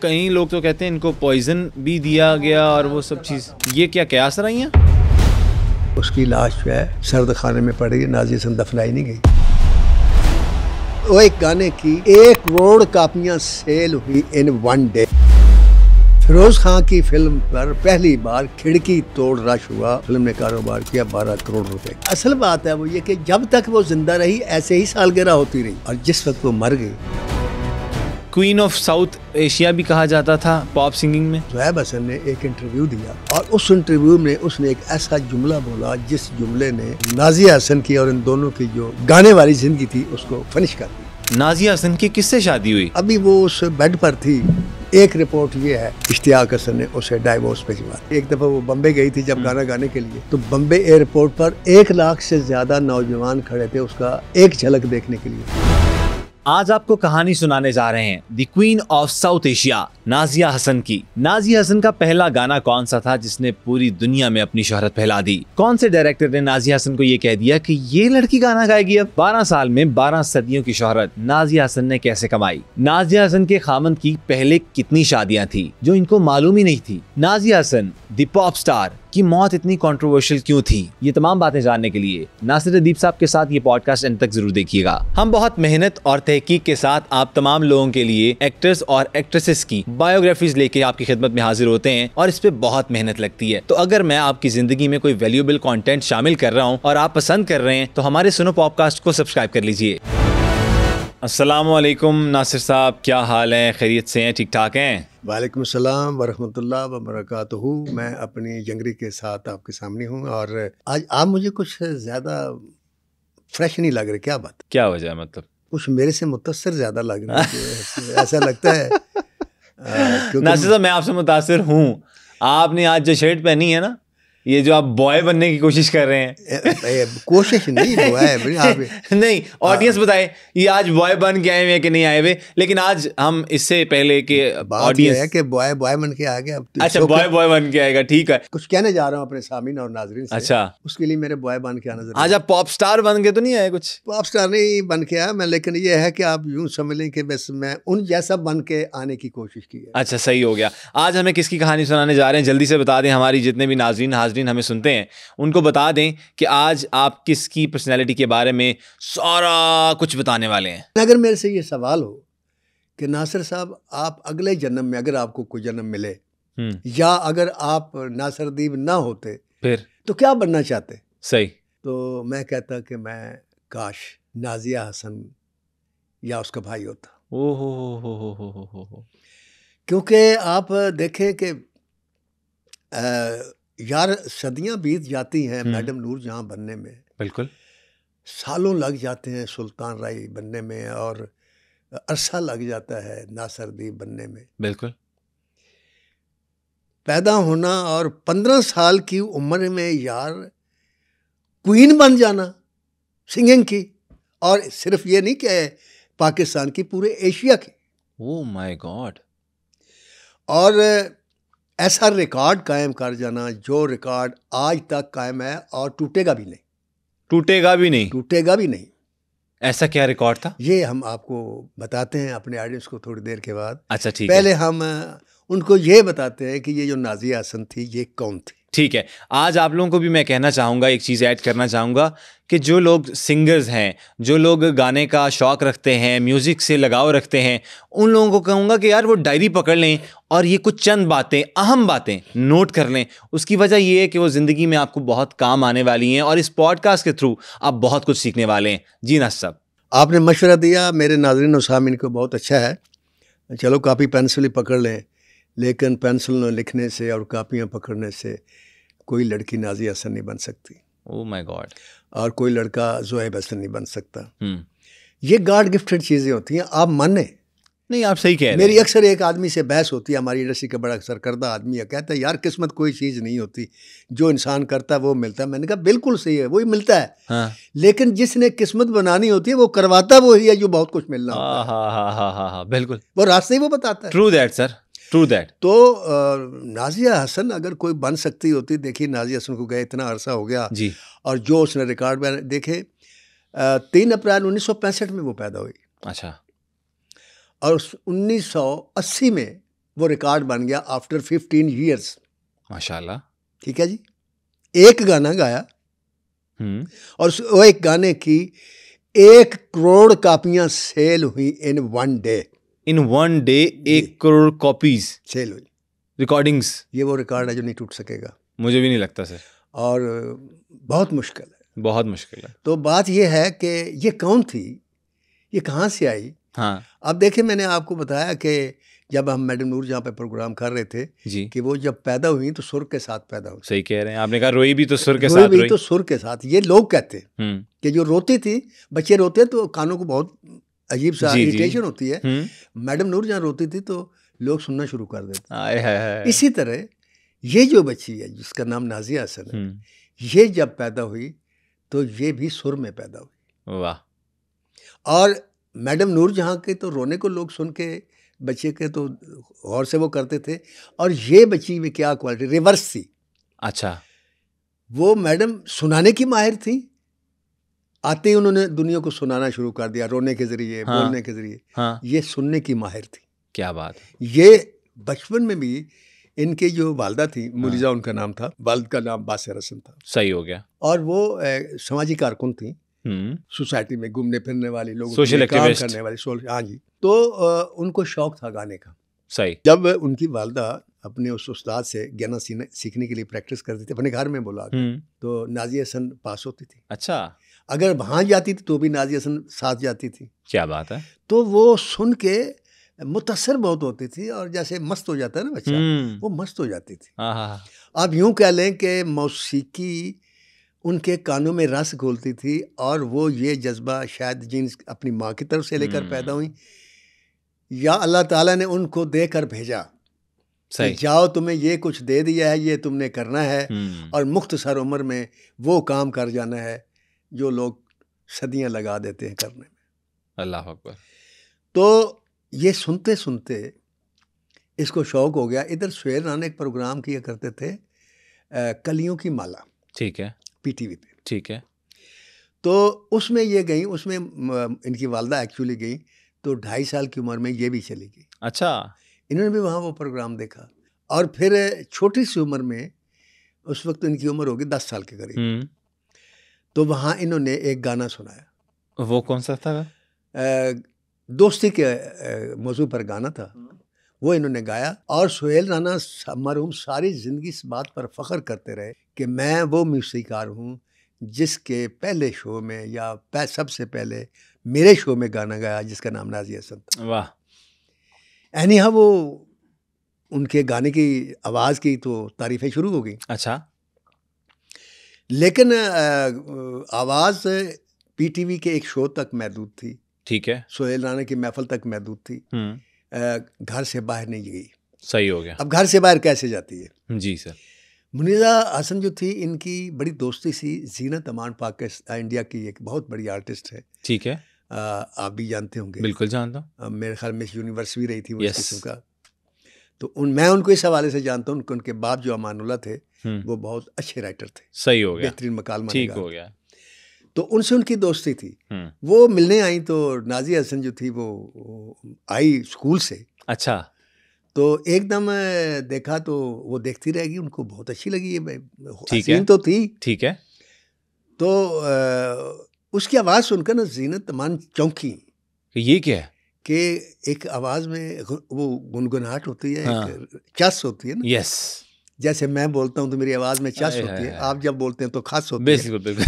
कई लोग तो कहते हैं इनको पॉइजन भी दिया गया और वो सब चीज़, ये क्या कयास रही? उसकी लाश जो है सर्द खाने में पड़ी, नाज़िया हसन दफनाई नहीं गई। वो एक गाने की 1 करोड़ कापियां सेल हुई इन 1 डे। फिरोज खान की फिल्म पर पहली बार खिड़की तोड़ रश हुआ। फिल्म ने कारोबार किया 12 करोड़ रुपए। असल बात है वो ये कि जब तक वो जिंदा रही ऐसे ही सालगिरह होती रही, और जिस वक्त वो मर गई, क्वीन ऑफ साउथ एशिया भी कहा जाता था पॉप सिंगिंग में। ज़ुहैब हसन ने एक इंटरव्यू दिया और उस इंटरव्यू में उसने एक ऐसा जुमला बोला जिस जुमले ने नाज़िया हसन की और इन दोनों की जो गाने वाली जिंदगी थी उसको फिनिश कर दी। नाज़िया हसन की किससे शादी हुई? अभी वो उस बेड पर थी। एक रिपोर्ट ये है इश्तियाक हसन ने उसे डाइवोर्स भिजवा। एक दफा वो बम्बे गई थी जब गाना गाने के लिए, तो बम्बे एयरपोर्ट पर 1 लाख से ज्यादा नौजवान खड़े थे उसका एक झलक देखने के लिए। आज आपको कहानी सुनाने जा रहे हैं the queen of South Asia, Nazia Hasan की। नाज़िया हसन का पहला गाना कौन सा था जिसने पूरी दुनिया में अपनी शोहरत फैला दी? कौन से डायरेक्टर ने नाज़िया हसन को ये कह दिया कि ये लड़की गाना गाएगी? अब 12 साल में 12 सदियों की शोहरत नाज़िया हसन ने कैसे कमाई? नाज़िया हसन के खामन की पहले कितनी शादियां थी जो इनको मालूम ही नहीं थी? Nazia Hasan the pop star की मौत इतनी कंट्रोवर्शियल क्यों थी? ये तमाम बातें जानने के लिए नासिर अदीब साहब के साथ ये पॉडकास्ट एंड तक जरूर देखिएगा। हम बहुत मेहनत और तहकीक के साथ आप तमाम लोगों के लिए एक्टर्स और एक्ट्रेसेस की बायोग्राफीज लेके आपकी खिदमत में हाजिर होते हैं, और इस पे बहुत मेहनत लगती है। तो अगर मैं आपकी जिंदगी में कोई वैल्यूएबल कंटेंट शामिल कर रहा हूँ और आप पसंद कर रहे हैं तो हमारे सुनो पॉडकास्ट को सब्सक्राइब कर लीजिए। अस्सलाम वालेकुम नासिर साहब, क्या हाल है? खैरियत से हैं? ठीक ठाक हैं? वालेकुम सलाम वरहमतुल्लाह वबरकातुहू। मैं अपनी जंगरी के साथ आपके सामने हूँ और आज आप मुझे कुछ ज़्यादा फ्रेश नहीं लग रहे। क्या बात? क्या वजह है? मतलब कुछ मेरे से मुतासर ज़्यादा लग रहा है। ऐसा लगता है नासिर साहब मैं आपसे मुतासिर हूँ। आपने आज जो शर्ट पहनी है ना, ये जो आप बॉय बनने की कोशिश कर रहे हैं, कोशिश नहीं बॉय नहीं, ऑडियंस बताए ये आज बॉय बन के आए हुए कि नहीं आए हुए। लेकिन आज हम इससे पहले के ऑडियंस है कि बॉय बन के आ गया। अच्छा, बॉय बन के आएगा, ठीक है। कुछ कहने जा रहा हूँ अपने सामीन और नाजरीन से। अच्छा, उसके लिए मेरे बॉय बन के आना जरूरी। आज आप पॉप स्टार बन के तो नहीं आए? कुछ पॉप स्टार नहीं बन के आया मैं, लेकिन ये है कि आप यूं समझ लें कि बस मैं उन जैसा बन के आने की कोशिश की है। अच्छा, सही हो गया। आज हमें किसकी कहानी सुनाने जा रहे हैं जल्दी से बता दें। हमारी जितने भी नाजरीन हमें सुनते हैं उनको बता दें कि आज आप किसकी पर्सनैलिटी के बारे में सारा कुछ बताने वाले हैं। अगर मेरे से ये सवाल हो कि नासिर साहब आप अगले जन्म में, अगर आपको कोई जन्म मिले या अगर आप नासिर अदीब ना होते फिर तो क्या बनना चाहते? सही, तो मैं कहता कि मैं काश नाज़िया हसन या उसका भाई होता। हो। क्योंकि आप देखें कि यार सदियां बीत जाती हैं मैडम नूरजहां बनने में, बिल्कुल सालों लग जाते हैं सुल्तान राय बनने में, और अरसा लग जाता है नासिर अदीब बनने में। बिल्कुल पैदा होना और 15 साल की उम्र में यार क्वीन बन जाना सिंगिंग की, और सिर्फ ये नहीं कि पाकिस्तान की, पूरे एशिया की। Oh my God. और ऐसा रिकॉर्ड कायम कर जाना जो रिकॉर्ड आज तक कायम है और टूटेगा भी नहीं। ऐसा क्या रिकॉर्ड था? ये हम आपको बताते हैं अपने ऑडियंस को थोड़ी देर के बाद। अच्छा, ठीक पहले है। हम उनको ये बताते हैं कि ये जो नाज़िया हसन थी ये कौन थी। ठीक है, आज आप लोगों को भी मैं कहना चाहूँगा, एक चीज़ ऐड करना चाहूँगा कि जो लोग सिंगर्स हैं, जो लोग गाने का शौक़ रखते हैं, म्यूज़िक से लगाव रखते हैं, उन लोगों को कहूँगा कि यार वो डायरी पकड़ लें और ये कुछ चंद बातें, अहम बातें नोट कर लें। उसकी वजह ये है कि वो ज़िंदगी में आपको बहुत काम आने वाली हैं और इस पॉडकास्ट के थ्रू आप बहुत कुछ सीखने वाले हैं। जी नासिर साहब, आपने मशवरा दिया मेरे नाज़रीन और सामीन को, बहुत अच्छा है। चलो कापी पेंसिल ही पकड़ लें, लेकिन पेंसिल लिखने से और कापियाँ पकड़ने से कोई लड़की नाज़िया हसन नहीं बन सकती। Oh my God. और कोई लड़का ज़ुहैब हसन नहीं बन सकता। ये गॉड गिफ्टेड चीज़ें होती हैं, आप माने नहीं, आप सही कह रहे हैं। मेरी अक्सर एक आदमी से बहस होती है, हमारी इंडस्ट्री का बड़ा सरकर्दा आदमी है, कहता है यार किस्मत कोई चीज़ नहीं होती, जो इंसान करता है वो मिलता है। मैंने कहा बिल्कुल सही है, वही मिलता है। हाँ। लेकिन जिसने किस्मत बनानी होती है वो करवाता वही है जो बहुत कुछ मिलना होता है। हाँ, बिल्कुल, वो रास्ते ही वो बताता है। True that sir, true that. तो नाज़िया हसन अगर कोई बन सकती होती, देखिए नाज़िया हसन को गए इतना अरसा हो गया जी, और जो उसने रिकॉर्ड में देखे 3 अप्रैल 1965 में वो पैदा हुई। अच्छा। और 1980 में वो रिकॉर्ड बन गया आफ्टर 15 ईयर्स। माशाल्लाह। ठीक है जी, एक गाना गाया और वो एक गाने की 1 करोड़ कापियां सेल हुई इन 1 डे। इन 1 डे 1 करोड़ कॉपीज सेल हुई, रिकॉर्डिंग्स। ये वो रिकॉर्ड है जो नहीं टूट सकेगा। मुझे भी नहीं लगता सर। और बहुत मुश्किल है, बहुत मुश्किल है। तो बात ये है कि ये कौन थी, ये कहाँ से आई। हाँ अब देखिए, मैंने आपको बताया कि जब हम मैडम नूर जहाँ पे प्रोग्राम कर रहे थे जी, कि वो जब पैदा हुई तो सुर के साथ पैदा हुई। सही कह रहे हैं, आपने कहा रोई भी तो सुर के रोई साथ भी रोई। तो सुर के साथ। ये लोग कहते हैं कि जो रोती थी, बच्चे रोते हैं तो कानों को बहुत अजीब सा जी, जी। इरिटेशन होती है। मैडम नूर जहाँ रोती थी तो लोग सुनना शुरू कर देते। आए हाय हाय। इसी तरह ये जो बच्ची है जिसका नाम नाजिया हसन है, ये जब पैदा हुई तो ये भी सुर में पैदा हुई। वाह। और मैडम नूर जहाँ के तो रोने को लोग सुन के बच्चे के तो गौर से वो करते थे, और ये बच्ची में क्या क्वालिटी रिवर्स थी। अच्छा, वो मैडम सुनाने की माहिर थी, आते ही उन्होंने दुनिया को सुनाना शुरू कर दिया रोने के जरिए, हाँ, बोलने के जरिए। हाँ, ये सुनने की माहिर थी। क्या बात है। ये बचपन में भी इनके जो वालदा थी, मुलिजा उनका नाम था, वालिद का नाम बासिर हसन था। सही हो गया। और वो सामाजिक कारकुन थी, सोसाइटी में घूमने फिरने वाली, लोगों सोशल के काम एक्टिविस्ट करने वाली। हाँ जी। तो उनको शौक था गाने का। सही। जब उनकी वालदा अपने उस उस्ताद से गाना सीखने के लिए प्रैक्टिस करती थी अपने घर में बुला के, तो नाजिया हसन पास होती थी। अच्छा। अगर वहाँ जाती थी तो भी नाजिया हसन साथ जाती थी। क्या बात है। तो वो सुन के मुतासर बहुत होती थी, और जैसे मस्त हो जाता है ना बच्चा, वो मस्त हो जाती थी। आप यूँ कह लें कि मौसीकी उनके कानों में रस घोलती थी, और वो ये जज्बा शायद जीन्स अपनी माँ की तरफ से लेकर पैदा हुई, या अल्लाह ताला ने उनको देकर भेजा कि जाओ तुम्हें ये कुछ दे दिया है, ये तुमने करना है, और मुख्तसर उम्र में वो काम कर जाना है जो लोग सदियां लगा देते हैं करने में। अल्लाह अकबर। तो ये सुनते सुनते इसको शौक हो गया। इधर सुहेल राना एक प्रोग्राम किया करते थे, कलियों की माला। ठीक है। पीटीवी पे। ठीक है। तो उसमें ये गई, उसमें इनकी वालदा एक्चुअली गई, तो 2.5 साल की उम्र में ये भी चली गई। अच्छा। इन्होंने भी वहाँ वो प्रोग्राम देखा, और फिर छोटी सी उम्र में, उस वक्त इनकी उम्र होगी 10 साल के करीब, तो वहाँ इन्होंने एक गाना सुनाया। वो कौन सा था? दोस्ती के मौजू पर गाना था। वो इन्होंने गाया, और सुहेल राना मरहूम सारी ज़िंदगी इस बात पर फ़ख्र करते रहे कि मैं वो मौसीकार हूँ जिसके पहले शो में, या सबसे पहले मेरे शो में गाना गाया, जिसका नाम नाजिया हसन था। वाह। यानी हाँ, वो उनके गाने की आवाज़ की तो तारीफ़ें शुरू हो गई। अच्छा। लेकिन आवाज़ पीटीवी के एक शो तक महदूद थी। ठीक है। सुहेल राना की महफिल तक महदूद थी, घर से बाहर नहीं गई। सही हो गया। अब घर से बाहर कैसे जाती है? जी सर। मुनीज़ा हसन जो थी, इनकी बड़ी दोस्ती सी जीनत अमान पाकिस्तान, इंडिया की एक बहुत बड़ी आर्टिस्ट है। ठीक है। आप भी जानते होंगे। बिल्कुल जानता हूँ। मेरे ख्याल में यूनिवर्स भी रही थी वो इस किस्म का। तो मैं उनको इस हवाले से जानता हूँ, उनके बाप जो अमानुल्लाह थे, वो बहुत अच्छे राइटर थे। सही हो गया। बेहतरीन मकाल ठीक हो गया। तो उनसे उनकी दोस्ती थी। वो मिलने आई, तो नाजिया हसन जो थी वो आई स्कूल से। अच्छा। तो एकदम देखा तो वो देखती रहेगी, उनको बहुत अच्छी लगी ये। ठीक है। तो थी। ठीक है। तो उसकी आवाज़ सुनकर ना जीनत अमान चौंकी। ये क्या है? कि एक आवाज़ में वो गुनगुनाहट होती है, एक चस होती है ना। यस। जैसे मैं बोलता हूँ तो मेरी आवाज़ में चस होती है, आप जब बोलते हैं तो खास होती है। बिल्कुल बिल्कुल।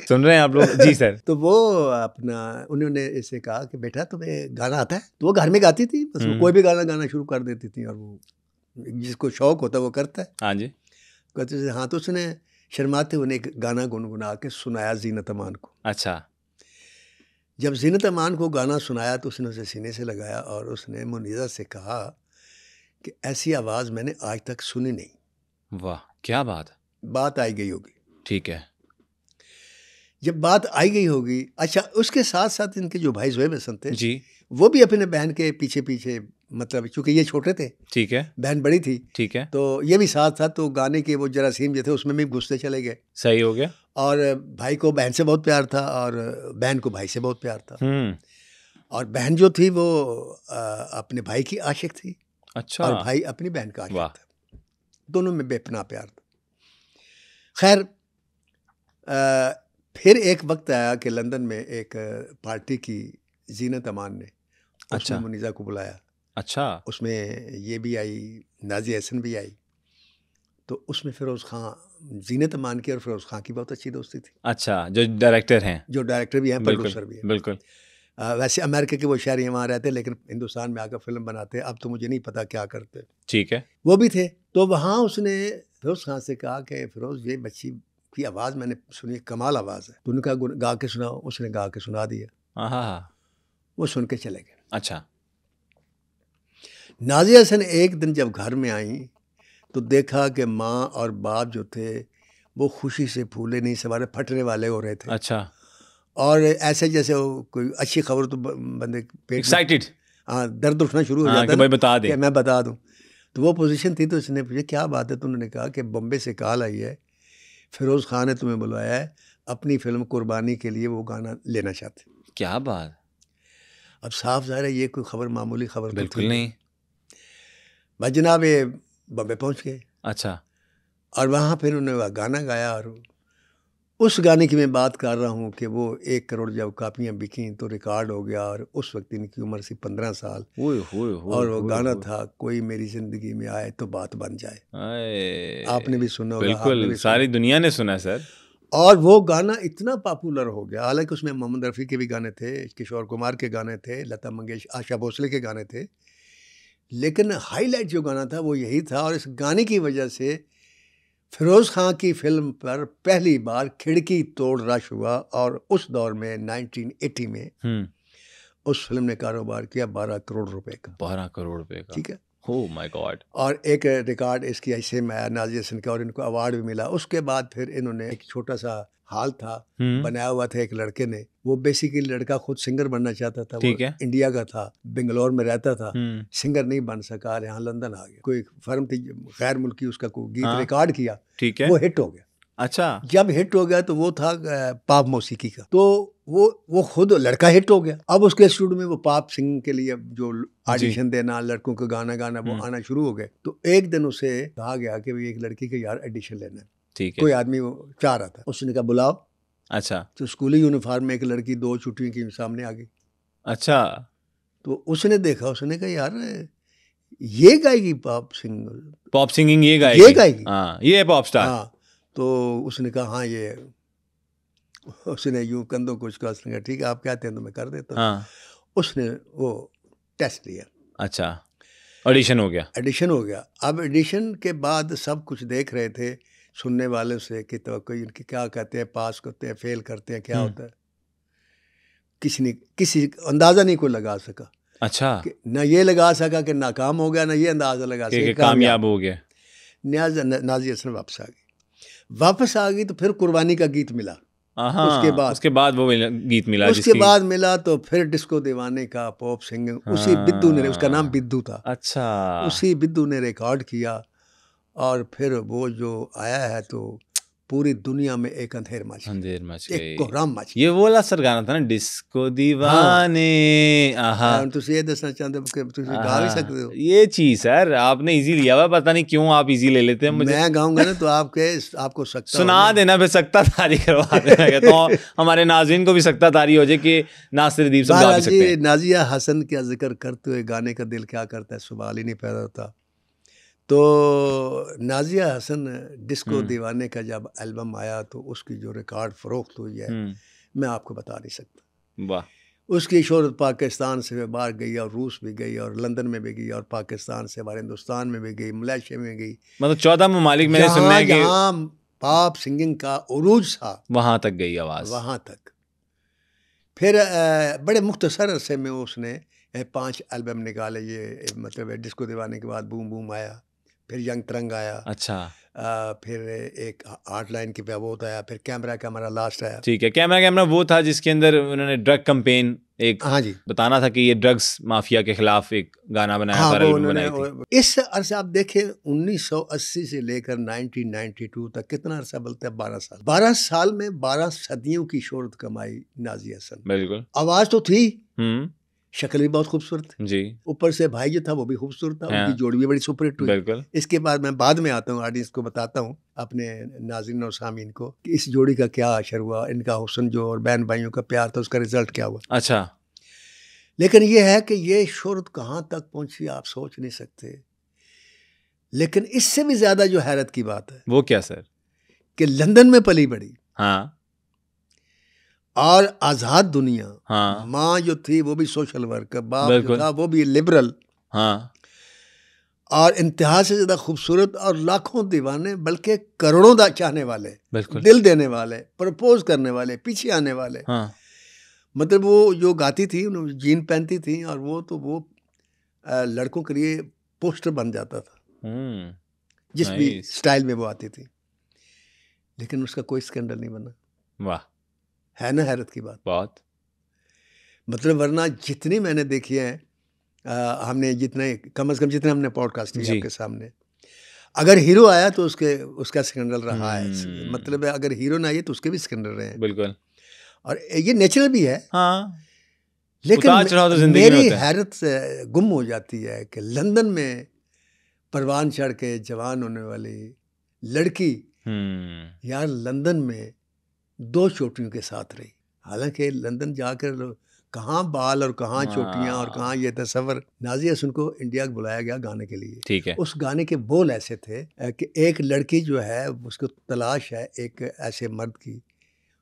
सुन रहे हैं आप लोग? जी सर। तो वो अपना, उन्होंने ऐसे कहा कि बेटा तुम्हें गाना आता है? तो वो घर में गाती थी, बस वो कोई भी गाना गाना शुरू कर देती थी, और वो जिसको शौक होता है वो करता है। हाँ जी। कहते थे हाँ। तो उसने शर्माते हुए एक गाना गुनगुना के सुनाया जीनत अमान को। अच्छा। जब जीनत अमान को गाना सुनाया तो उसने उसे सीने से लगाया, और उसने मुनीज़ा से कहा कि ऐसी आवाज़ मैंने आज तक सुनी नहीं। वाह, क्या बात है। बात आई गई होगी। ठीक है। जब बात आई गई होगी। अच्छा, उसके साथ साथ इनके जो भाई ज़ोएब हसन थे जी, वो भी अपने बहन के पीछे पीछे, मतलब चूँकि ये छोटे थे, ठीक है, बहन बड़ी थी, ठीक है, तो ये भी साथ साथ, तो गाने के वो जरासीम जो थे उसमें भी घुसते चले गए। सही हो गया। और भाई को बहन से बहुत प्यार था, और बहन को भाई से बहुत प्यार था। और बहन जो थी वो अपने भाई की आशिक थी। अच्छा। और भाई अपनी बहन का आशिक वाह। था। दोनों में बेपनाह प्यार था। खैर फिर एक वक्त आया कि लंदन में एक पार्टी की जीनत अमान ने, उसमें अच्छा। मुनीज़ा को बुलाया। अच्छा। उसमें ये भी आई, नाज़िया हसन भी आई। तो उसमें फिरोज़ खान, जीनत अमान की और फिरोज़ खान की बहुत अच्छी दोस्ती थी। अच्छा, जो डायरेक्टर हैं। जो डायरेक्टर भी हैं, प्रोड्यूसर भी हैं। बिल्कुल। वैसे अमेरिका के वो शहरी वहाँ रहते, लेकिन हिंदुस्तान में आकर फिल्म बनाते। अब तो मुझे नहीं पता क्या करते। ठीक है। वो भी थे। तो वहाँ उसने फिरोज़ खान से कहा कि फिरोज़, ये बच्ची की आवाज़ मैंने सुनी, कमाल आवाज़ है। तो उन्होंने कहा गा के सुनाओ। उसने गा के सुना दिया। हाँ। वो सुन के चले गए। अच्छा। नाज़िया हसन एक दिन जब घर में आई तो देखा कि माँ और बाप जो थे वो खुशी से फूले नहीं समारे, फटने वाले हो रहे थे। अच्छा। और ऐसे जैसे वो कोई अच्छी खबर तो बंदे पेट एक्साइटेड। हाँ, दर्द उठना शुरू हो जाता कि है भाई बता दे, कि मैं बता दूं। तो वो पोजीशन थी। तो उसने पूछा क्या बात है। तो उन्होंने कहा कि बम्बे से कॉल आई है, फिरोज़ खान ने तुम्हें बुलाया है, अपनी फिल्म कुर्बानी के लिए वो गाना लेना चाहते। क्या बात। अब साफ ज़ाहिर है ये कोई खबर मामूली खबर तो बिल्कुल थी नहीं। भाई जनाब, ये बम्बे पहुंच गए। अच्छा। और वहाँ फिर उन्होंने वह गाना गाया। और उस गाने की मैं बात कर रहा हूँ कि वो 1 करोड़ जब कापियाँ बिकी तो रिकॉर्ड हो गया। और उस वक्त इनकी उम्र थी 15 साल। और वो गाना था, कोई मेरी ज़िंदगी में आए तो बात बन जाए। आपने भी सुना होगा। बिल्कुल, सारी दुनिया ने सुना सर। और वो गाना इतना पॉपुलर हो गया। हालांकि उसमें मोहम्मद रफ़ी के भी गाने थे, किशोर कुमार के गाने थे, लता मंगेशकर, आशा भोसले के गाने थे। लेकिन हाईलाइट जो गाना था वो यही था। और इस गाने की वजह से फिरोज़ खान की फिल्म पर पहली बार खिड़की तोड़ रश हुआ। और उस दौर में 1980 में उस फिल्म ने कारोबार किया 12 करोड़ रुपए का। 12 करोड़ रुपए का। ठीक है। Oh my God. और एक रिकॉर्ड इसकी ऐसे में आया नाज़िया हसन का, और इनको अवार्ड भी मिला। उसके बाद फिर इन्होंने एक छोटा सा हॉल था बनाया हुआ था एक लड़के ने। वो बेसिकली लड़का खुद सिंगर बनना चाहता था। वो इंडिया का था, बेंगलोर में रहता था, सिंगर नहीं बन सका, यहाँ लंदन आ गया। कोई फर्म थी गैर मुल्की, उसका कोई गीत रिकॉर्ड किया। ठीक है। वो हिट हो गया। अच्छा। जब हिट हो गया तो वो था पॉप मौसीकी का। तो वो खुद लड़का हिट हो गया। अब उसके स्टूडियो में वो पॉप सिंगिंग के लिए जो ऑडिशन देना, लड़कों को गाना गाना, वो आना शुरू हो गए। तो एक दिन उसे कहा गया कि भाई एक लड़की के यार ऑडिशन लेना है। ठीक है। कोई आदमी वो चाह रहा था। उसने कहा बुलाओ। अच्छा। तो स्कूली यूनिफॉर्म में एक लड़की 2 छुट्टियों की सामने आ गई। अच्छा। तो उसने देखा, उसने कहा यार ये गाएगी पॉप सिंगिंग, ये गाएगी। हाँ, ये है पॉप स्टार। हाँ। तो उसने कहा हाँ ये। उसने यूं कंधों को उसका, उसने कहा ठीक है आप कहते हैं तो मैं कर देता हूँ। हाँ। उसने वो टेस्ट लिया। अच्छा, ऑडिशन हो गया। एडिशन हो गया। अब एडिशन के बाद सब कुछ देख रहे थे सुनने वालों से कि तो इनके क्या कहते हैं, पास करते हैं, फेल करते हैं, क्या होता है। किसी अंदाज़ा नहीं कोई लगा सका। अच्छा। ना ये लगा सका कि नाकाम हो गया, ना ये अंदाज़ा लगा सका कि कामयाब हो गया। नाज़िया हसन वापस आ गई। तो फिर कुर्बानी का गीत मिला। उसके बाद वो गीत मिला। उसके बाद मिला तो फिर डिस्को दीवाने का पॉप सिंगिंग उसी बिद्दू ने, उसका नाम बिद्दू था। अच्छा। उसी बिद्दू ने रिकॉर्ड किया। और फिर वो जो आया है तो पूरी दुनिया में एक अंधेर मच गई, एक कोहराम मच गया। ये वो वाला सर गाना था ना, डिस्को दीवाने। आहा। तुम ये दसना चाहते हो कि तुम गा भी सकते हो ये चीज सर, आपने इजी लिया हुआ, पता नहीं क्यों आप इजी ले लेते हैं। मैं गाऊंगा ना तो आपको सकता सुना देना, फिर सक्ताधारी करवा देना। तो हमारे नाज़रीन को भी सक्ताधारी हो जाए कि नासिरुद्दीन साहब गा भी सकते हैं। नाज़िया हसन का जिक्र करते हुए गाने का दिल क्या करता है, सवाल ही नहीं पैदा होता। तो नाज़िया हसन डिस्को दीवाने का जब एल्बम आया तो उसकी जो रिकॉर्ड फरोख्त हुई है मैं आपको बता नहीं सकता। वाह। उसकी शोहरत पाकिस्तान से बाहर गई, और रूस भी गई, और लंदन में भी गई, और पाकिस्तान से बाहर हिंदुस्तान में भी गई, मलेशिया में गई। मतलब 14 ममालिक मैंने सुना है कि जहाँ पॉप सिंगिंग का उरूज था वहाँ तक गई आवाज़। वहाँ तक। फिर बड़े मुख्तसर अरसे में उसने 5 एल्बम निकाले। ये मतलब डिस्को दीवाने के बाद बूम बूम आया, फिर यंग तरंग आया। अच्छा। फिर एक आर्ट लाइन की बहुत आया, फिर कैमरा लास्ट आया। ठीक है। कैमरा वो था जिसके अंदर उन्होंने ड्रग कैंपेन एक हाँ जी बताना था कि ये ड्रग्स माफिया के खिलाफ एक गाना बनाया था, वो बनाई। इस अरसे आप देखें 1980 से लेकर 1992 तक कितना अरसा बोलते हैं, 12 साल। 12 साल में 12 सदियों की शोहरत कमाई नाज़िया हसन। बिल्कुल। आवाज तो थी शक्ल भी बहुत खूबसूरत थी जी। ऊपर से भाई जो था वो भी खूबसूरत था। हाँ। उनकी जोड़ी भी बड़ी सुपर हिट हुई। बिल्कुल। इसके बाद मैं बाद में आता हूँ, ऑडियंस को बताता हूँ, अपने नाज़रीन और सामीन को, कि इस जोड़ी का क्या असर हुआ, इनका हुस्न जो और बहन भाइयों का प्यार था उसका रिजल्ट क्या हुआ। अच्छा। लेकिन ये है कि ये शोहरत कहाँ तक पहुंची आप सोच नहीं सकते। लेकिन इससे भी ज्यादा जो हैरत की बात है वो क्या सर? कि लंदन में पली बड़ी हाँ और आज़ाद दुनिया, हाँ माँ जो थी वो भी सोशल वर्कर, बाप जो बिल्कुल। था वो भी लिबरल, हाँ और इंतहा से ज़्यादा खूबसूरत, और लाखों दीवाने बल्कि करोड़ों चाहने वाले, बिल्कुल। दिल देने वाले, प्रपोज करने वाले, पीछे आने वाले। हाँ मतलब वो जो गाती थी, जीन पहनती थी, और वो तो वो लड़कों के लिए पोस्टर बन जाता था जिस भी नाइस। स्टाइल में वो आती थी। लेकिन उसका कोई स्कैंडल नहीं बना। वाह, है ना हैरत की बात। बहुत। मतलब वरना जितनी मैंने देखी है, हमने जितने कम से कम जितने हमने पॉडकास्ट किए जी। आपके सामने, अगर हीरो आया तो उसका स्कैंडल रहा है। मतलब है अगर हीरो ना आए तो उसके भी स्कैंडल रहे हैं। बिल्कुल। और ये नेचुरल भी है। हाँ, लेकिन उतार चढ़ाव तो जिंदगी में मेरी होता है। हैरत से गुम हो जाती है कि लंदन में परवान चढ़ के जवान होने वाली लड़की यार लंदन में 2 चोटियों के साथ रही। हालांकि लंदन जाकर कहाँ बाल और कहाँ चोटियाँ और कहाँ ये तस्वर। नाज़िया हसन को इंडिया बुलाया गया गाने के लिए। ठीक है। उस गाने के बोल ऐसे थे कि एक लड़की जो है उसको तलाश है एक ऐसे मर्द की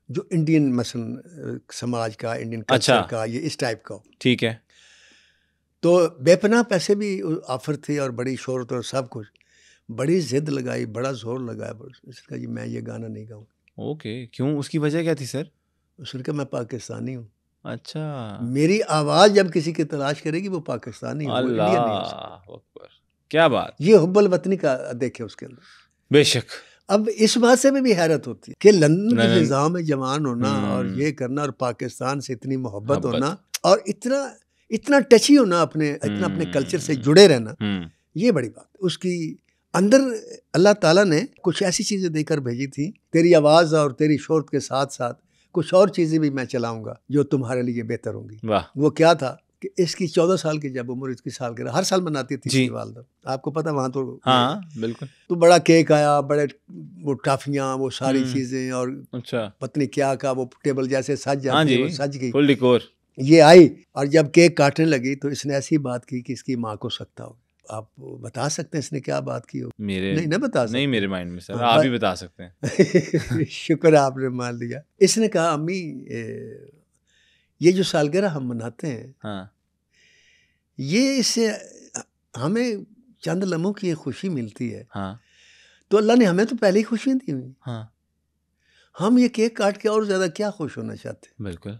जो इंडियन मसलन समाज का, इंडियन कल्चर का, ये इस टाइप का हो। ठीक है। तो बेपनाह पैसे भी ऑफर थे और बड़ी शोहरत और सब कुछ। बड़ी जिद लगाई, बड़ा जोर लगाया, उसने कहा जी मैं ये गाना नहीं गाऊंगा। ओके, क्यों? उसकी वजह क्या थी सर? उसने कहा मैं पाकिस्तानी हूँ। अच्छा, मेरी आवाज़ जब किसी की तलाश करेगी वो पाकिस्तानी है, वो इंडियन नहीं हो सकता। अल्लाह अकबर, क्या बात। ये हुब्बुल वतनी का देखे उसके अंदर। बेशक। अब इस बात से भी हैरत होती है कि लंदन की फिजा में जवान होना और ये करना, और पाकिस्तान से इतनी मोहब्बत होना, और इतना टची होना, इतना अपने कल्चर से जुड़े रहना, ये बड़ी बात। उसकी अंदर अल्लाह ताला ने कुछ ऐसी चीज़ें देकर भेजी थी, तेरी आवाज़ और तेरी शोहरत के साथ साथ कुछ और चीज़ें भी मैं चलाऊंगा जो तुम्हारे लिए बेहतर होंगी। वाह। वो क्या था कि इसकी 14 साल की जब उम्र, इसकी सालगिरह हर साल मनाती थी इसकी वालदा, आपको पता वहाँ तो। हाँ बिल्कुल। तो बड़ा केक आया, बड़े वो टाफियाँ, वो सारी चीज़ें, और अच्छा, पत्नी क्या का वो टेबल जैसे सज हाँ जाती है, जी, वो सज गई, फुल डिकोर। ये आई, और जब केक काटने लगी तो इसने ऐसी बात की कि इसकी माँ को सकता हो। आप बता सकते हैं इसने क्या बात की हो? मेरे नहीं ना बता सकते। नहीं, मेरे माइंड में सर, हाँ, आप ही बता सकते हैं। शुक्र है आपने मान लिया। इसने कहा अम्मी ये जो सालगिरह हम मनाते हैं, हाँ ये इससे हमें चंद लम्हों की ये खुशी मिलती है, हाँ तो अल्लाह ने हमें तो पहले ही खुशियाँ दी हुई, हाँ हम ये केक काट के और ज़्यादा क्या खुश होना चाहते हैं? बिल्कुल।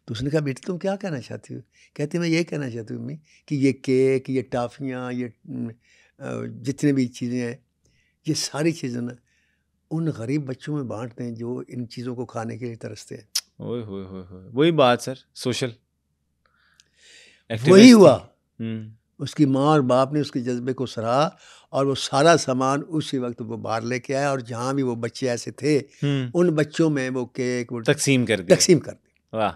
तो उसने कहा बेटी तुम क्या कहना चाहती हो? कहती मैं ये कहना चाहती हूँ अम्मी कि ये केक, ये टाफ़ियाँ, ये जितने भी चीज़ें हैं, ये सारी चीज़ें ना उन गरीब बच्चों में बांट दें जो इन चीज़ों को खाने के लिए तरसते हैं। ओए होए होए होए, वही बात सर, सोशल वही हुआ। उसकी माँ और बाप ने उसके जज्बे को सराहा, और वो सारा सामान उसी वक्त वो बाहर लेके आया, और जहाँ भी वो बच्चे ऐसे थे उन बच्चों में वो केक वो तकसीम कर दिया। वाह।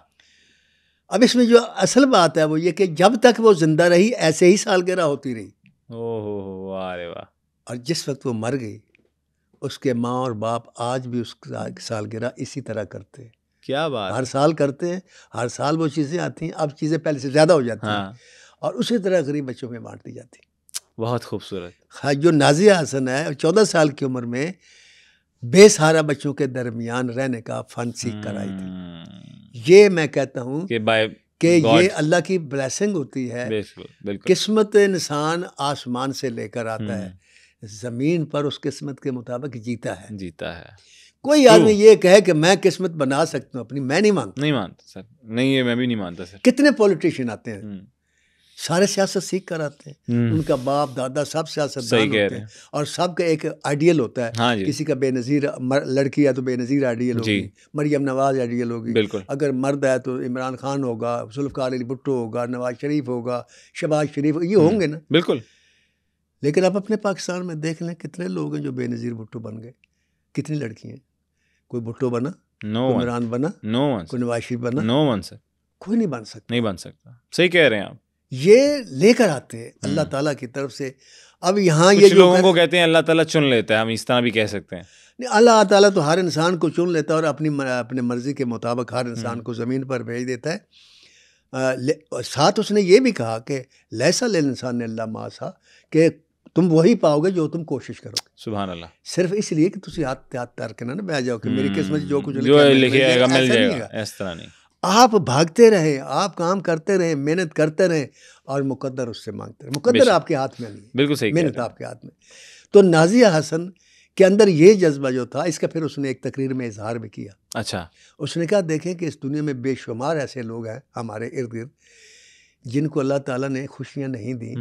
अब इसमें जो असल बात है वो ये कि जब तक वो जिंदा रही ऐसे ही सालगिरह होती रही। ओहो, वाह रे वाह। और जिस वक्त वो मर गई, उसके माँ और बाप आज भी उस सालगिरह इसी तरह करते हैं। क्या बात। हर साल करते हैं, हर साल वो चीज़ें आती हैं, अब चीज़ें पहले से ज़्यादा हो जाती हैं, और उसी तरह गरीब बच्चों में बांट दी जाती। बहुत खूबसूरत। हाँ, जो नाज़िया हसन है 14 साल की उम्र में बेसहारा बच्चों के दरमियान रहने का फन सीख कर आई थी। ये मैं कहता हूँ कि ये अल्लाह की ब्लेसिंग होती है। बिल्कुल। किस्मत इंसान आसमान से लेकर आता है, ज़मीन पर उस किस्मत के मुताबिक जीता है। कोई आदमी ये कहे कि मैं किस्मत बना सकता हूँ अपनी, मैं नहीं मानता सर। नहीं, ये मैं भी नहीं मानता सर। कितने पॉलिटिशियन आते हैं, सारे सियासत सीख कर आते हैं, उनका बाप दादा सब सियासतदान होते हैं, और सबका एक आइडियल होता है। हाँ, किसी का बेनज़ीर लड़की है तो बेनज़ीर आइडियल होगी, मरियम नवाज आइडियल होगी, अगर मर्द है तो इमरान खान होगा, जुल्फ़िकार अली भुट्टो होगा, नवाज शरीफ होगा, शहबाज शरीफ, ये होंगे ना। बिल्कुल। लेकिन आप अपने पाकिस्तान में देख लें कितने लोग हैं जो बेनज़ीर भुट्टो बन गए, कितनी लड़कियाँ हैं। कोई भुट्टो बना, कोई इमरान बना, कोई नवाज शरीफ बना, नो वन सर। कोई नहीं बन सकता। नहीं बन सकता, सही कह रहे हैं आप। ये लेकर आते हैं अल्लाह ताला की तरफ से। अब यहाँ ये कुछ जो लोगों को कहते हैं अल्लाह ताला चुन लेता है, हम इस तरह भी कह सकते हैं। नहीं, अल्लाह ताला तो हर इंसान को चुन लेता है और अपने मर्जी के मुताबिक हर इंसान को ज़मीन पर भेज देता है। साथ उसने ये भी कहा कि लैसा लिल इंसान इल्ला मा सा, कि तुम वही पाओगे जो तुम कोशिश करोगे। सुभान अल्लाह। सिर्फ इसलिए कि तुम हाथ तार के ना बह जाओ कि मेरी किस्मत जो कुछ जो लिखे आएगा मिल ऐसा नहीं जाएगा, है। इस तरह नहीं। आप भागते रहे, आप काम करते रहे, मेहनत करते रहे और मुकद्दर उससे मांगते रहे। मुकद्दर आपके हाथ में नहीं है, बिल्कुल सही, मेहनत आपके हाथ में। तो नाजिया हसन के अंदर ये जज्बा जो था, इसका फिर उसने एक तकरीर में इजहार भी किया। अच्छा। उसने कहा देखें कि इस दुनिया में बेशुमार ऐसे लोग हैं हमारे इर्द गिर्द जिनको अल्लाह ताला ने खुशियां नहीं दी,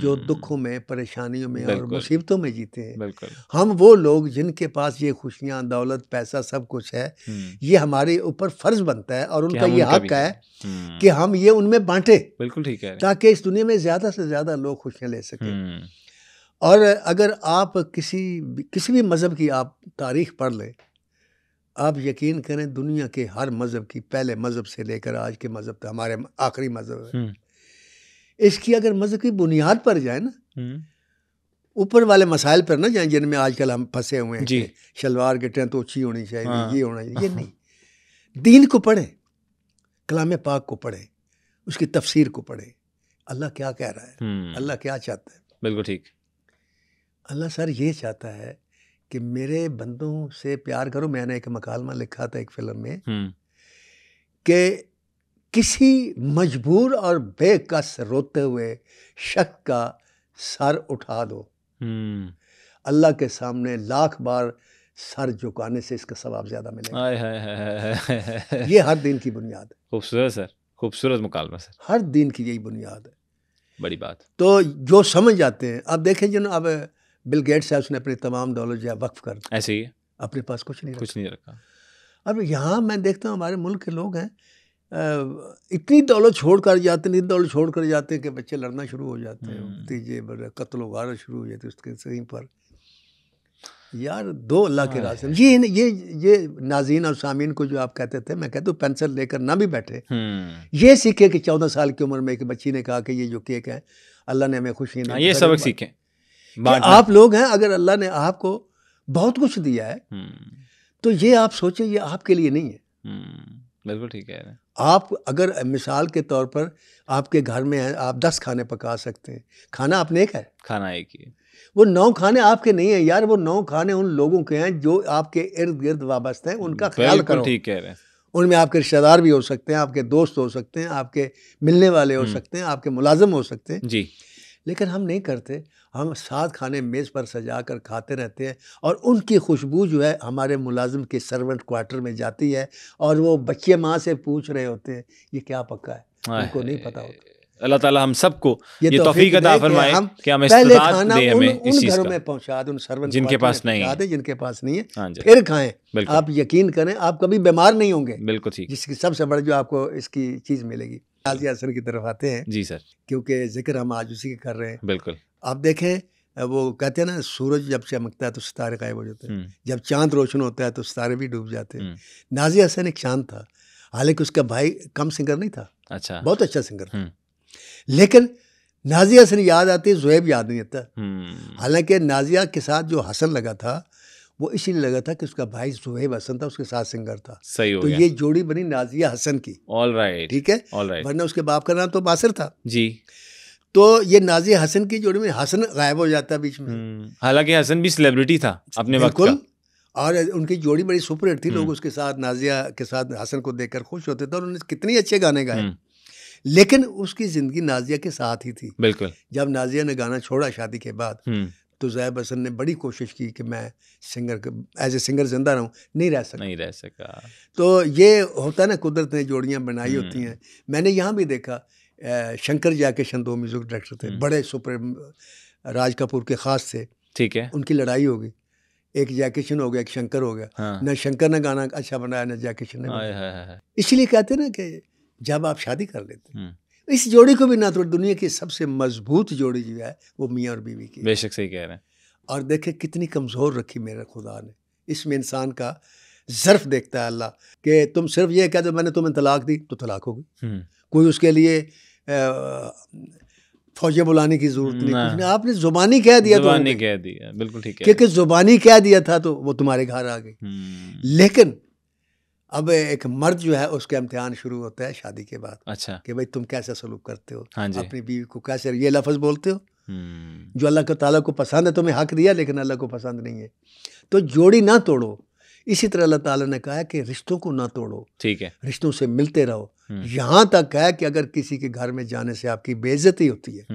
जो दुखों में, परेशानियों में और मुसीबतों में जीते हैं। बिल्कुल। हम वो लोग जिनके पास ये खुशियां, दौलत, पैसा सब कुछ है, ये हमारे ऊपर फर्ज बनता है और उनका ये हक है कि हम ये उनमें बांटे। बिल्कुल ठीक है, ताकि इस दुनिया में ज़्यादा से ज़्यादा लोग खुशियां ले सकें। और अगर आप किसी भी मज़हब की आप तारीख़ पढ़ लें, आप यकीन करें दुनिया के हर मज़हब की, पहले मज़हब से लेकर आज के मज़हब तक, हमारे आखिरी मज़हब है, इसकी अगर मज़हब की बुनियाद पर जाए ना, ऊपर वाले मसाइल पर ना जाए जिनमें आजकल हम फंसे हुए हैं कि शलवार की टें तो अच्छी होनी चाहिए, ये होना चाहिए, ये नहीं। दीन को पढ़ें, कलाम पाक को पढ़ें, उसकी तफसीर को पढ़ें, अल्लाह क्या कह रहा है, अल्लाह क्या चाहता है। बिल्कुल ठीक। अल्लाह सर ये चाहता है कि मेरे बंदों से प्यार करो। मैंने एक मकालमा लिखा था एक फिल्म में कि किसी मजबूर और बेकस रोते हुए शख्स का सर उठा दो, अल्लाह के सामने लाख बार सर झुकाने से इसका सवाब ज़्यादा मिलेगा। ये हर दिन की बुनियाद है। खूबसूरत सर, खूबसूरत मुकालमा सर। हर दिन की यही बुनियाद है। बड़ी बात। तो जो समझ जाते हैं, अब देखें जिन अब बिल गेट्स है, उसने अपनी तमाम दौलत जो है वक्फ कर दी, ऐसे ही अपने पास कुछ नहीं रखा। अब यहाँ मैं देखता हूँ हमारे मुल्क के लोग हैं, इतनी दौलत छोड़ कर जाते हैं, इतनी दौलत छोड़ कर जाते हैं कि बच्चे लड़ना शुरू हो जाते हैं, भतीजे कत्ल वारत शुरू हो जाती है उसके सही पर। यार दो अल्लाह के रास्ते। ये नाज़रीन और सामीन को जो आप कहते थे, मैं कहता हूँ पेंसिल लेकर ना भी बैठे, ये सीखे कि 14 साल की उम्र में एक बच्ची ने कहा कि ये जो केक है अल्लाह ने हमें खुशी नहीं, ये सबक सीखें। आप लोग हैं, अगर अल्लाह ने आपको बहुत कुछ दिया है तो ये आप सोचें ये आपके लिए नहीं है। बिल्कुल ठीक है। आप अगर मिसाल के तौर पर आपके घर में है, आप 10 खाने पका सकते हैं, खाना आपने एक है, खाना एक ही है। वो 9 खाने आपके नहीं है यार, वो 9 खाने उन लोगों के हैं जो आपके इर्द गिर्द वाबस्ते हैं, उनका ख्याल करो। ठीक कह रहे हैं। उनमें आपके रिश्तेदार भी हो सकते हैं, आपके दोस्त हो सकते हैं, आपके मिलने वाले हो सकते हैं, आपके मुलाजिम हो सकते हैं जी। लेकिन हम नहीं करते। हम 7 खाने मेज़ पर सजा कर खाते रहते हैं और उनकी खुशबू जो है हमारे मुलाजिम के सर्वेंट क्वार्टर में जाती है और वो बच्चे माँ से पूछ रहे होते हैं ये क्या पका है, उनको नहीं पता होता। अल्लाह ताला हम सबको ये तौफीक अता फरमाए कि हम पहले इस्तिताअत खाना दे हमें इस चीज़ घरों का, में पहुंचा दे, उन सर्वेंट जिनके पास नहीं है, जिनके पास नहीं है, फिर खाएं। आप यकीन करें आप कभी बीमार नहीं होंगे। बिल्कुल ठीक। जिसकी सबसे बड़ी जो आपको इसकी चीज़ मिलेगी। नाज़िया हसन की तरफ आते हैं। जी सर। क्योंकि जिक्र हम आज उसी के कर रहे हैं। बिल्कुल। आप देखें वो कहते हैं ना, सूरज जब चमकता है तो सितारे गायब हो जाते हैं, जब चांद रोशन होता है तो सितारे भी डूब जाते हैं। नाज़िया हसन एक चांद था, हालांकि उसका भाई कम सिंगर नहीं था, अच्छा, बहुत अच्छा सिंगर था, लेकिन नाज़िया हसन याद आती है, ज़ुहैब याद नहीं आता। हालांकि नाज़िया के साथ जो हसन लगा था वो इसीलिए लगा था कि उसका भाई ज़ुहैब हसन था, उसके साथ सिंगर था। सही हो तो गया। ये जोड़ी बनी नाज़िया हसन की। ऑल राइट, ठीक है, ऑल राइट। वरना उसके बाप का नाम तो बासिर था जी। तो ये नाज़िया हसन की जोड़ी में हसन गायब हो जाता है बीच में। हालांकि हसन भी सेलिब्रिटी था अपने वक्त का, और उनकी जोड़ी बड़ी सुपरहिट थी। लोग उसके साथ, नाज़िया के साथ हसन को देखकर खुश होते थे और उन्होंने कितने अच्छे गाने गाए। लेकिन उसकी ज़िंदगी नाज़िया के साथ ही थी। बिल्कुल। जब नाज़िया ने गाना छोड़ा शादी के बाद तो ज़ुहैब हसन ने बड़ी कोशिश की कि मैं सिंगर एज ए सिंगर जिंदा रहूं, नहीं रह सका। तो ये होता है ना, कुदरत ने जोड़ियाँ बनाई होती हैं। मैंने यहाँ भी देखा, शंकर जयकिशन 2 म्यूजिक डायरेक्टर थे, बड़े सुपर, राज कपूर के ख़ास थे। ठीक है। उनकी लड़ाई हो गई, एक जयकिशन हो गया, एक शंकर हो गया। हाँ। न शंकर ने गाना अच्छा बनाया, न जयकिशन ने बनाया। इसलिए कहते हैं ना कि जब आप शादी कर लेते हैं, इस जोड़ी को भी ना तो दुनिया की सबसे मजबूत जोड़ी जो है वो मियाँ और बीवी की। बेशक सही कह रहे हैं। और देखे कितनी कमज़ोर रखी मेरे खुदा ने। इसमें इंसान का ज़र्फ देखता है अल्लाह कि तुम सिर्फ ये कह दो मैंने तुम्हें तलाक दी तो तलाक हो गई। कोई उसके लिए फौजें बुलाने की जरूरत नहीं, कुछ नहीं, आपने जुबानी कह दिया, जुबानी कह दिया, बिल्कुल ठीक है, क्योंकि जुबानी कह दिया था तो वो तुम्हारे घर आ गई। लेकिन अब एक मर्द जो है उसका इम्तिहान शुरू होता है शादी के बाद। अच्छा, कि भाई तुम कैसा सलूक करते हो, हाँ जी, अपनी बीवी को कैसे ये लफ्ज़ बोलते हो जो अल्लाह ताला को पसंद है, तुम्हें हक दिया लेकिन अल्लाह को पसंद नहीं है, तो जोड़ी ना तोड़ो। इसी तरह अल्लाह ताला ने कहा है कि रिश्तों को ना तोड़ो, ठीक है, रिश्तों से मिलते रहो। यहाँ तक है कि अगर किसी के घर में जाने से आपकी बेइज्जती होती है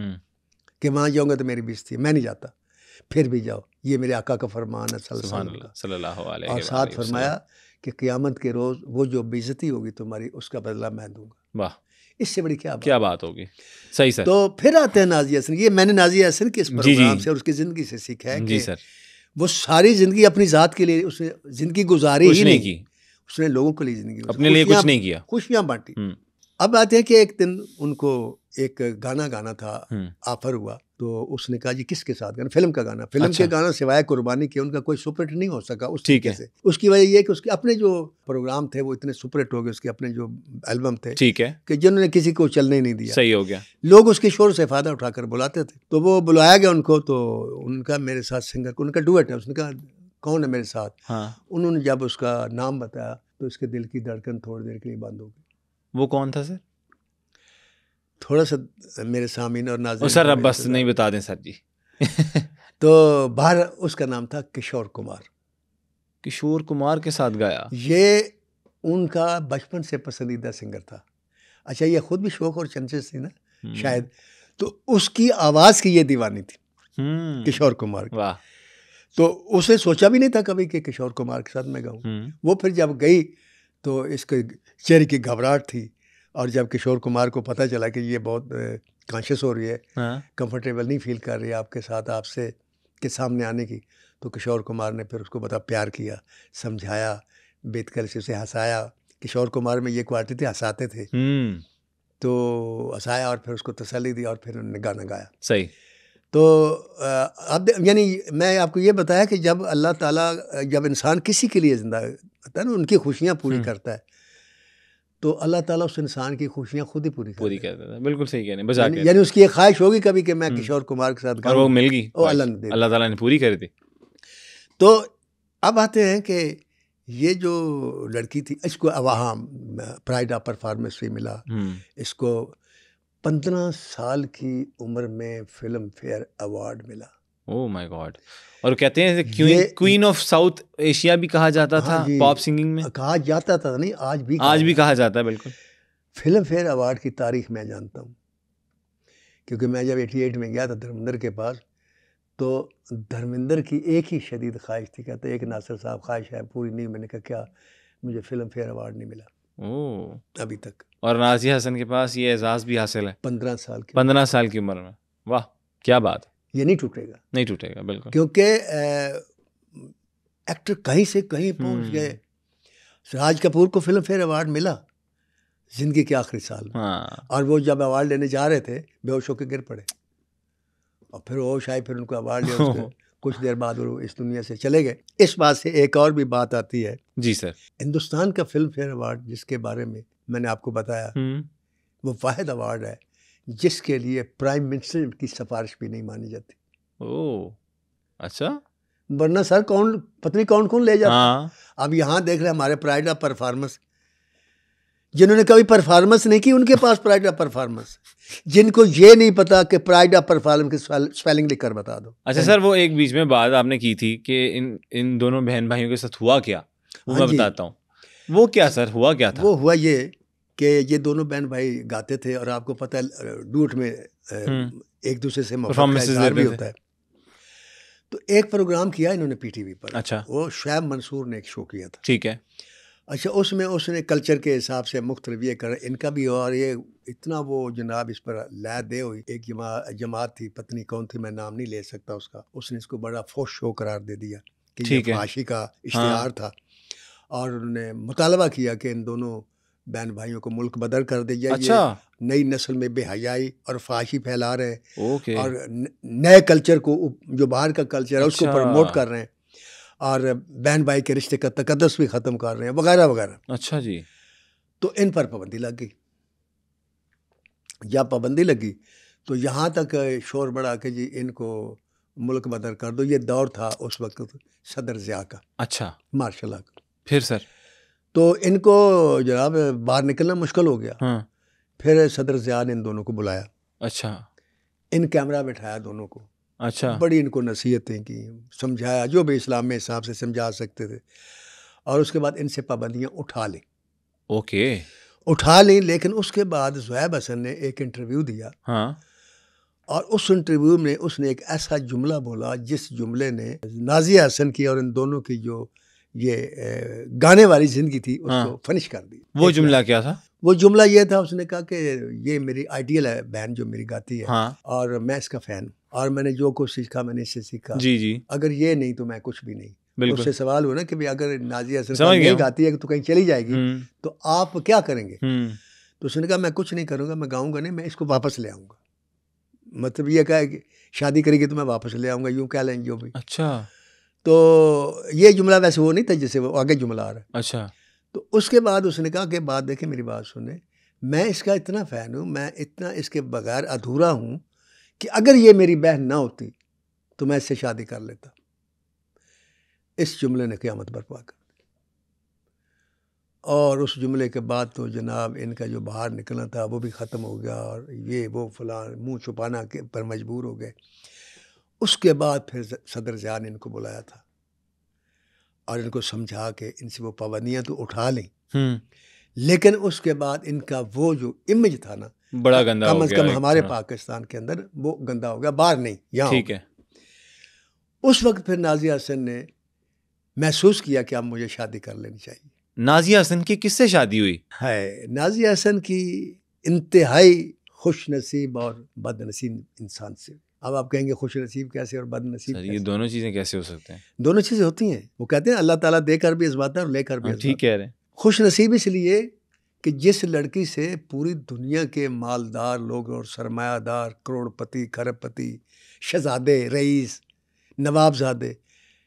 कि वहाँ जाऊँगा तो मेरी बेइज्जती है, मैं नहीं जाता, फिर भी जाओ, ये मेरे आका का फरमान है सल्लल्लाहु अलैहि और साथ फरमाया कि क़यामत के रोज़ वो जो बेइज्जती होगी तुम्हारी उसका बदला मैं दूंगा। वाह, इससे बड़ी क्या बात होगी। सही सर। तो फिर आते हैं नाज़िया हसन। ये मैंने नाज़िया हसन के इस प्रोग्राम से और उसकी ज़िंदगी से सीखा है कि सर, वो सारी ज़िंदगी अपनी ज़ात के लिए उसने ज़िंदगी गुजारी ही नहीं की, उसने लोगों के लिए ज़िंदगी अपने लिए कुछ नहीं किया, खुशियाँ बांटी। अब आते हैं कि एक दिन उनको एक गाना गाना था, ऑफर हुआ, तो उसने कहा जी किसके साथ गाना, फिल्म का गाना। फिल्म के गाना सिवाय कुर्बानी के उनका कोई सुपरहिट नहीं हो सका उस तरीके से। उसकी वजह ये कि उसके अपने जो प्रोग्राम थे वो इतने सुपरहिट हो गए, उसके अपने जो एल्बम थे, ठीक है, कि जिन्होंने किसी को चलने नहीं दिया, सही हो गया, लोग उसके शोर से फ़ायदा उठाकर बुलाते थे। तो वो बुलाया गया उनको, तो उनका मेरे साथ सिंगर, उनका डुएट है, उसने कहा कौन है मेरे साथ। हाँ। उन्होंने जब उसका नाम बताया तो उसके दिल की धड़कन थोड़ी देर के लिए बंद हो गई। वो कौन था सर? थोड़ा सा मेरे सामीन और नाज़रीन सर अब बस नहीं बता दें सर जी। तो बाहर उसका नाम था किशोर कुमार। किशोर कुमार के साथ गाया, ये उनका बचपन से पसंदीदा सिंगर था। अच्छा, ये खुद भी शौक और चंचल थी ना शायद, तो उसकी आवाज़ की ये दीवानी थी किशोर कुमार की। वाह। तो उसने सोचा भी नहीं था कभी कि किशोर कुमार के साथ मैं गाऊँ। वो फिर जब गई तो इसके चेहरे की घबराहट थी, और जब किशोर कुमार को पता चला कि ये बहुत कॉन्शियस हो रही है, कंफर्टेबल नहीं फील कर रही है आपके साथ, आपसे के सामने आने की, तो किशोर कुमार ने फिर उसको बड़ा प्यार किया, समझाया, बेतकर से उसे हंसाया। किशोर कुमार में ये क्वालिटी थी, हंसाते थे, तो हंसाया और फिर उसको तसल्ली दी और फिर उन्होंने गाना गाया। सही। तो अब यानी मैं आपको ये बताया कि जब अल्लाह ताला जब इंसान किसी के लिए ज़िंदा होता है ना, उनकी खुशियाँ पूरी करता है, तो अल्लाह ताला उस इंसान की खुशियाँ खुद ही पूरी करता है। बिल्कुल सही कह रहे हैं। यानी उसकी एक ख्वाहिश होगी कभी कि मैं किशोर कुमार के साथ गाऊं, और वो मिल गई, अल्लाह ताला ने पूरी कर दी। तो अब आते हैं कि ये जो लड़की थी, इसको वहाँ प्राइड ऑफ परफॉर्मेंस भी मिला, इसको 15 साल की उम्र में फिल्म फेयर अवार्ड मिला। Oh my God. और कहते हैं क्वीन ऑफ साउथ एशिया भी कहा जाता था, पॉप सिंगिंग में कहा जाता था, नहीं आज भी कहा जाता है। बिल्कुल। फिल्म फेयर अवार्ड की तारीख मैं जानता हूँ, क्योंकि मैं जब 88 में गया था धर्मेंद्र के पास, तो धर्मेंद्र की एक ही शदीद ख्वाहिश थी, कहते एक नासिर साहब ख्वाहिश है पूरी नहीं। मैंने कहा क्या? मुझे फिल्म फेयर अवार्ड नहीं मिला ओह अभी तक। और नाज़िया हसन के पास ये एजाज़ भी हासिल है 15 साल की उम्र में। वाह, क्या बात है। ये नहीं टूटेगा बिल्कुल, क्योंकि एक्टर कहीं से कहीं पहुंच गए। राज कपूर को फिल्म फेयर अवार्ड मिला जिंदगी के आखिरी साल में। हाँ। और वो जब अवार्ड लेने जा रहे थे बेहोश होकर गिर पड़े, और फिर होश आई, फिर उनको अवार्ड लिया। कुछ देर बाद वो इस दुनिया से चले गए। इस बात से एक और भी बात आती है जी सर, हिंदुस्तान का फिल्म फेयर अवार्ड जिसके बारे में मैंने आपको बताया, वो वाहिद अवार्ड है जिसके लिए प्राइम मिनिस्टर की सिफारिश भी नहीं मानी जाती। ओह अच्छा। वरना सर पत्नी कौन ले जाता। हाँ। अब यहाँ देख रहे हमारे प्राइड ऑफ परफॉर्मेंस, जिन्होंने कभी परफॉर्मेंस नहीं की उनके पास प्राइड ऑफ परफॉर्मेंस, जिनको ये नहीं पता कि प्राइड ऑफ परफॉर्मेंस की स्पेलिंग लिखकर बता दो। अच्छा सर, वो एक बीच में बात आपने की थी कि इन दोनों बहन भाइयों के साथ हुआ क्या, वो मैं बताता हूँ। वो क्या सर हुआ क्या था? वो हुआ ये कि ये दोनों बहन भाई गाते थे, और आपको पता है डूट में एक दूसरे से परफॉर्मेंस भी होता है। तो एक प्रोग्राम किया इन्होंने पीटीवी पर। अच्छा। वो शैब मंसूर ने एक शो किया था। ठीक है। अच्छा, उसमें उसने कल्चर के हिसाब से मुख्तलिफ ये कर इनका भी, और ये इतना वो जनाब इस पर लय दे हुई। एक जमात थी, पत्नी कौन थी मैं नाम नहीं ले सकता उसका, उसने इसको बड़ा फोश शो करार दे दिया कि ये फांसी का इश्तिहार था, और उन्होंने मुतालबा किया कि इन दोनों बहन भाइयों को मुल्क बदर कर दिया जाए। अच्छा। नई नस्ल में बेहयाई और फाशी फैला रहे हैं। ओके। और नए कल्चर को, जो बाहर का कल्चर है उसको प्रमोट कर रहे हैं। और बहन भाई के रिश्ते का तकद्दुस भी ख़त्म कर रहे हैं, वगैरह वगैरह। अच्छा जी। तो इन पर पाबंदी लग गई। जब पाबंदी लगी तो यहाँ तक शोर बढ़ा के जी इनको मुल्क बदर कर दो। ये दौर था उस वक्त सदर ज़िया का। अच्छा, मार्शल लॉ का। फिर सर? तो इनको जनाब बाहर निकलना मुश्किल हो गया। हाँ। फिर सदर ज़िया ने इन दोनों को बुलाया, अच्छा। इन कैमरा बिठाया दोनों को, अच्छा। बड़ी इनको नसीहतें की, समझाया जो भी इस्लाम में हिसाब से समझा सकते थे, और उसके बाद इनसे पाबंदियाँ उठा ली। ओके। उठा ली। लेकिन उसके बाद ज़ुहैब हसन ने एक इंटरव्यू दिया। हाँ। और उस इंटरव्यू में उसने एक ऐसा जुमला बोला जिस जुमले ने नाज़िया हसन की और इन दोनों की जो ये गाने वाली ज़िंदगी थी उसको फिनिश कर दी। वो जुमला क्या था? वो जुमला ये था, उसने कहा कि ये मेरी आइडियल है बहन जो मेरी गाती है। हाँ। और मैं इसका फ़ैन हूँ और मैंने जो कुछ सीखा मैंने इससे सीखा। जी जी। अगर ये नहीं तो मैं कुछ भी नहीं। बिल्कुल। उससे सवाल हुआ ना कि भाई अगर नाज़िया हसन नहीं गाती है तो कहीं चली जाएगी तो आप क्या करेंगे? तो उसने कहा मैं कुछ नहीं करूँगा, मैं गाऊँगा नहीं, मैं इसको वापस ले आऊँगा। मतलब ये कहा कि शादी करेगी तो मैं वापस ले आऊँगा, यूँ कह लें जो भी। अच्छा। तो ये जुमला वैसे वो नहीं था जिससे वो आगे जुमला आ रहा है। अच्छा। तो उसके बाद उसने कहा कि बात देखें, मेरी बात सुने, मैं इसका इतना फ़ैन हूँ, मैं इतना इसके बगैर अधूरा हूँ कि अगर ये मेरी बहन ना होती तो मैं इससे शादी कर लेता। इस जुमले ने क़यामत बर्पा कर दी। और उस जुमले के बाद तो जनाब इनका जो बाहर निकलना था वो भी ख़त्म हो गया, और ये वो फलां मुँह छुपाना के पर मजबूर हो गए। उसके बाद फिर सदर ज़िया ने इनको बुलाया था और इनको समझा के इनसे वो पाबंदियाँ तो उठा लें, लेकिन उसके बाद इनका वो जो इमेज था ना बड़ा गंदा हो गया। कम से कम हमारे पाकिस्तान के अंदर वो गंदा हो गया, बाहर नहीं, यहाँ। ठीक है। उस वक्त फिर नाज़िया हसन ने महसूस किया कि अब मुझे शादी कर लेनी चाहिए। नाज़िया हसन की किससे शादी हुई? है नाज़िया हसन की इंतहाई खुश नसीब और बदनसीब इंसान से। अब आप कहेंगे खुश नसीब कैसे और बदनसीब कैसे? ये दोनों चीज़ें कैसे हो सकते हैं? दोनों चीज़ें होती हैं। वो कहते हैं अल्लाह ताला देकर भी इज़्ज़ाता है और लेकर भी इज़्ज़ाता है। ठीक कह रहे हैं। खुश नसीब इसलिए कि जिस लड़की से पूरी दुनिया के मालदार लोग और सरमायादार करोड़पति, खरबपति, शहजादे, रईस, नवाबजादे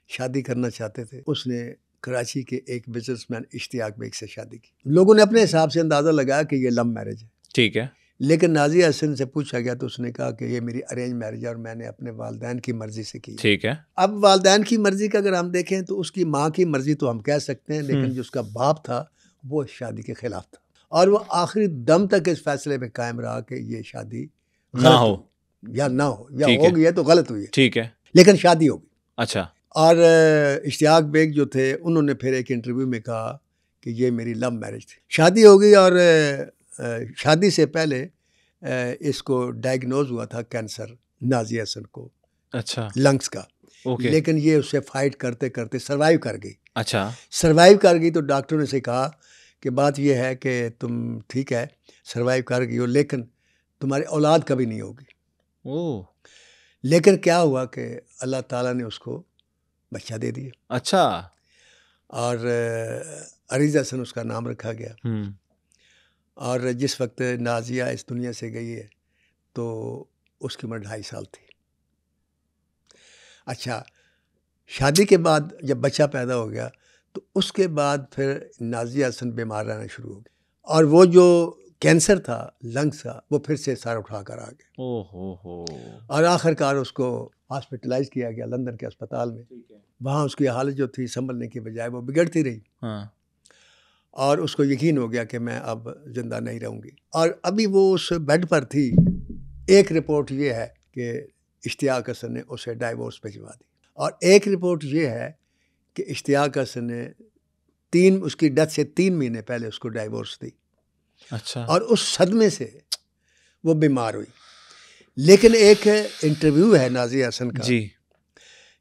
शादी करना चाहते थे, उसने कराची के एक बिजनेसमैन इश्तियाक बेग से शादी की। लोगों ने अपने हिसाब से अंदाज़ा लगाया कि ये लव मैरिज है। ठीक है। लेकिन नाज़िया हसन से पूछा गया तो उसने कहा कि ये मेरी अरेंज मैरिज है और मैंने अपने वालिदैन की मर्ज़ी से की। ठीक है। अब वालिदैन की मर्ज़ी का अगर हम देखें तो उसकी माँ की मर्ज़ी तो हम कह सकते हैं, लेकिन जो उसका बाप था वो इस शादी के ख़िलाफ़ था और वो आखिरी दम तक इस फैसले पे कायम रहा कि ये शादी ना हो या ना हो, या हो गई है तो गलत हुई है। ठीक है। लेकिन शादी हो गई। अच्छा। और इश्तियाक बेग जो थे उन्होंने फिर एक इंटरव्यू में कहा कि ये मेरी लव मैरिज थी। शादी हो गई और शादी से पहले इसको डायग्नोज हुआ था कैंसर, नाज़िया हसन को। अच्छा। लंग्स का। ओके। लेकिन ये उससे फाइट करते करते सर्वाइव कर गई। अच्छा। सर्वाइव कर गई तो डॉक्टरों ने से कहा कि बात ये है कि तुम ठीक है सर्वाइव कर गई हो, लेकिन तुम्हारी औलाद कभी नहीं होगी। ओह। लेकिन क्या हुआ कि अल्लाह ताला ने उसको बच्चा दे दिया। अच्छा। और अरीज़ा हसन उसका नाम रखा गया। और जिस वक्त नाज़िया इस दुनिया से गई है तो उसकी उम्र 2.5 साल थी। अच्छा, शादी के बाद जब बच्चा पैदा हो गया तो उसके बाद फिर नाज़िया हसन बीमार रहना शुरू हो गई और वो जो कैंसर था लंग्स का वो फिर से सार उठा कर आ गया। ओहो। और आखिरकार उसको हॉस्पिटलाइज किया गया लंदन के अस्पताल में। वहाँ उसकी हालत जो थी संभलने की बजाय वो बिगड़ती रही। हाँ। और उसको यकीन हो गया कि मैं अब ज़िंदा नहीं रहूँगी। और अभी वो उस बेड पर थी। एक रिपोर्ट ये है कि इश्तियाक हसन ने उसे डाइवोर्स भिजवा दी और एक रिपोर्ट ये है कि इश्तियाक हसन ने उसकी डेथ से 3 महीने पहले उसको डाइवोर्स दी। अच्छा। और उस सदमे से वो बीमार हुई। लेकिन एक इंटरव्यू है नाज़िया हसन का जी,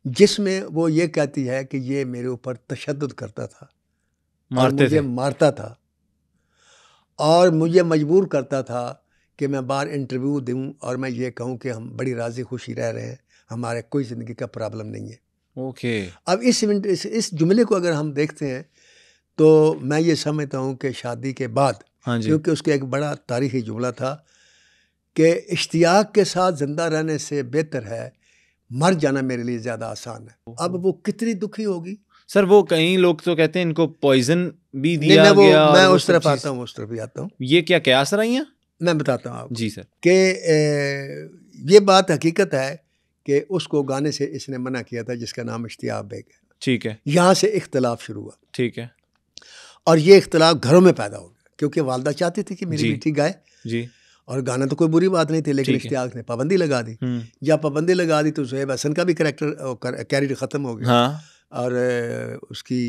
जिसमें वो ये कहती है कि ये मेरे ऊपर तशद्दुद करता था, मुझे मारता था और मुझे मजबूर करता था कि मैं बाहर इंटरव्यू दूं और मैं ये कहूं कि हम बड़ी राज़ी खुशी रह रहे हैं, हमारे कोई ज़िंदगी का प्रॉब्लम नहीं है। ओके। अब इस जुमले को अगर हम देखते हैं तो मैं ये समझता हूं कि शादी के बाद, हाँ जी, क्योंकि उसका एक बड़ा तारीख़ी जुमला था कि इश्तियाक के साथ ज़िंदा रहने से बेहतर है मर जाना मेरे लिए ज़्यादा आसान है। अब वो कितनी दुखी होगी। सर वो कई लोग तो कहते हैं इनको पॉइजन भी नहीं, दिया गया। मैं और उस तरफ आता हूँ, उस तरफ भी आता हूँ। ये क्या कयास रही हैं? मैं बताता हूँ आपको जी सर। कि ये बात हकीकत है कि उसको गाने से इसने मना किया था जिसका नाम इश्तियाक बेग है। ठीक है। यहाँ से इख्तलाफ शुरू हुआ। ठीक है और ये इख्तलाफ घरों में पैदा हो गया क्योंकि वालदा चाहती थी कि मेरी जी। बेटी गाए। जी। और गाना तो कोई बुरी बात नहीं थी, लेकिन ठीक है। इश्तियाक ने पाबंदी लगा दी। जब पाबंदी लगा दी तो ज़ुहैब हसन का भी कैरियर ख़त्म हो गया। हाँ। और उसकी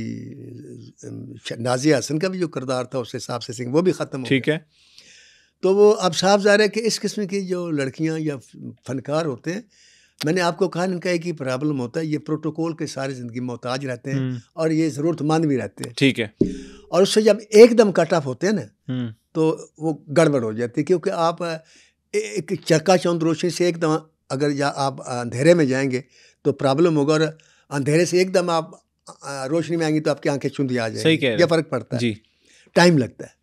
नाजिया हसन का भी जो किरदार था उस हिसाब से सिंह वो भी ख़त्म हो ठीक गया। है। तो वो अब साफ ज़ाहिर है कि इस किस्म की जो लड़कियां या फनकार होते हैं, मैंने आपको कहा इनका एक ही प्रॉब्लम होता है, ये प्रोटोकॉल के सारी ज़िंदगी मोहताज रहते हैं और ये ज़रूरतमंद भी रहते हैं। ठीक है। और उससे जब एकदम कट ऑफ होते हैं ना तो वो गड़बड़ हो जाती है, क्योंकि आप एक चकाचौंध रोशनी से एकदम अगर या आप अंधेरे में जाएंगे तो प्रॉब्लम होगा, और अंधेरे से एकदम आप रोशनी में आएंगी तो आपकी आंखें चुंधी आ जाएंगी। ये फ़र्क पड़ता है जी, टाइम लगता है।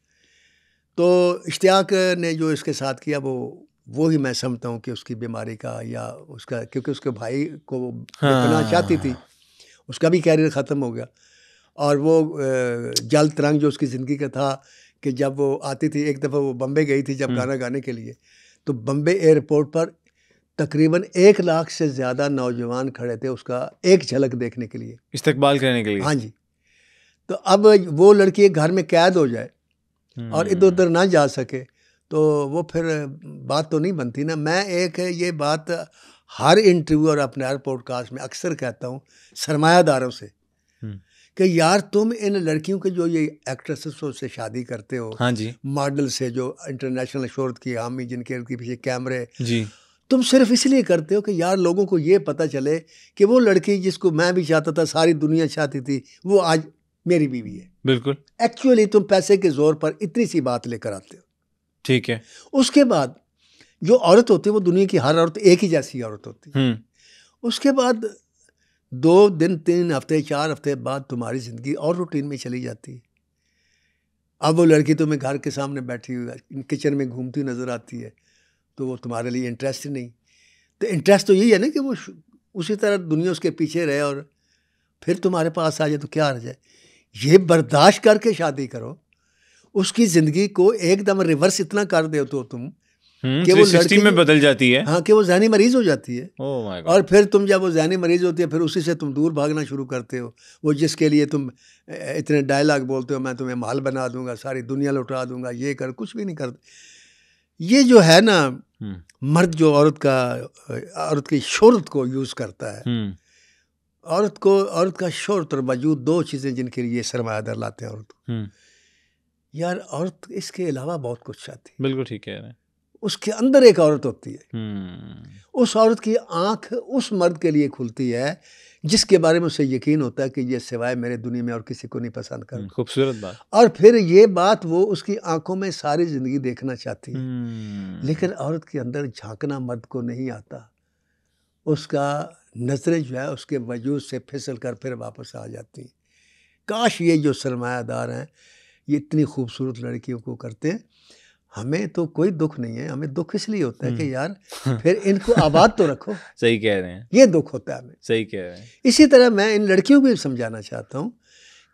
तो इश्तियाक ने जो इसके साथ किया वो ही मैं समझता हूँ कि उसकी बीमारी का या उसका, क्योंकि उसके भाई को वो बेपनाह चाहती थी, उसका भी कैरियर ख़त्म हो गया। और वो जल तरंग जो उसकी ज़िंदगी का था कि जब वो आती थी, एक दफ़ा वो बम्बे गई थी जब गाना गाने के लिए, तो बम्बे एयरपोर्ट पर तकरीबन 1 लाख से ज़्यादा नौजवान खड़े थे उसका एक झलक देखने के लिए, इस्तकबाल करने के लिए। हाँ जी। तो अब वो लड़की एक घर में कैद हो जाए और इधर उधर ना जा सके तो वो फिर बात तो नहीं बनती ना। मैं ये बात हर इंटरव्यू और अपने हर पॉडकास्ट में अक्सर कहता हूँ सरमायादारों से कि यार तुम इन लड़कियों के जो ये एक्ट्रेसेस से शादी करते हो, हाँ जी, मॉडल से जो इंटरनेशनल शोहरत की हामी जिनके पीछे कैमरे जी, तुम सिर्फ इसलिए करते हो कि यार लोगों को ये पता चले कि वो लड़की जिसको मैं भी चाहता था, सारी दुनिया चाहती थी, वो आज मेरी बीवी है। बिल्कुल। एक्चुअली तुम पैसे के जोर पर इतनी सी बात लेकर आते हो। ठीक है। उसके बाद जो औरत होती है वो दुनिया की हर औरत एक ही जैसी औरत होती है। उसके बाद 2 दिन 3 हफ्ते 4 हफ्ते बाद तुम्हारी ज़िंदगी और रूटीन में चली जाती है। अब वो लड़की तुम्हें घर के सामने बैठी हुई किचन में घूमती नज़र आती है तो वो तुम्हारे लिए इंटरेस्ट नहीं। तो इंटरेस्ट तो यही है ना कि वो उसी तरह दुनिया उसके पीछे रहे और फिर तुम्हारे पास आ जाए तो क्या आ जाए। ये बर्दाश्त करके शादी करो, उसकी ज़िंदगी को एकदम रिवर्स इतना कर दे तो तुम कि वो लड़की में बदल जाती है। हाँ, कि वो ज़हनी मरीज़ हो जाती है। Oh my God. और फिर तुम जब वो ज़हनी मरीज़ होती है फिर उसी से तुम दूर भागना शुरू करते हो। वो जिसके लिए तुम इतने डायलॉग बोलते हो, मैं तुम्हें माल बना दूंगा, सारी दुनिया लुटा दूंगा, ये कर, कुछ भी नहीं करते। ये जो है ना मर्द जो औरत की शोहरत को यूज़ करता है, औरत का शोहरत और वजूद 2 चीज़ें जिनके लिए सरमायादार लाते हैं औरत को। यार औरत इसके अलावा बहुत कुछ चाहती है। बिल्कुल ठीक कह रहे हैं। उसके अंदर एक औरत होती है, उस औरत की आंख उस मर्द के लिए खुलती है जिसके बारे में उसे यकीन होता है कि ये सिवाय मेरे दुनिया में और किसी को नहीं पसंद करता। खूबसूरत बात। और फिर ये बात वो उसकी आंखों में सारी ज़िंदगी देखना चाहती है। लेकिन औरत के अंदर झांकना मर्द को नहीं आता, उसका नज़रें जो है उसके वजूद से फिसल कर फिर वापस आ जाती। काश ये जो सरमायादार हैं ये इतनी खूबसूरत लड़कियों को करते हैं। हमें तो कोई दुख नहीं है, हमें दुख इसलिए होता है कि यार फिर इनको आबाद तो रखो। सही कह रहे हैं, ये दुख होता है हमें। सही कह रहे हैं। इसी तरह मैं इन लड़कियों को भी समझाना चाहता हूँ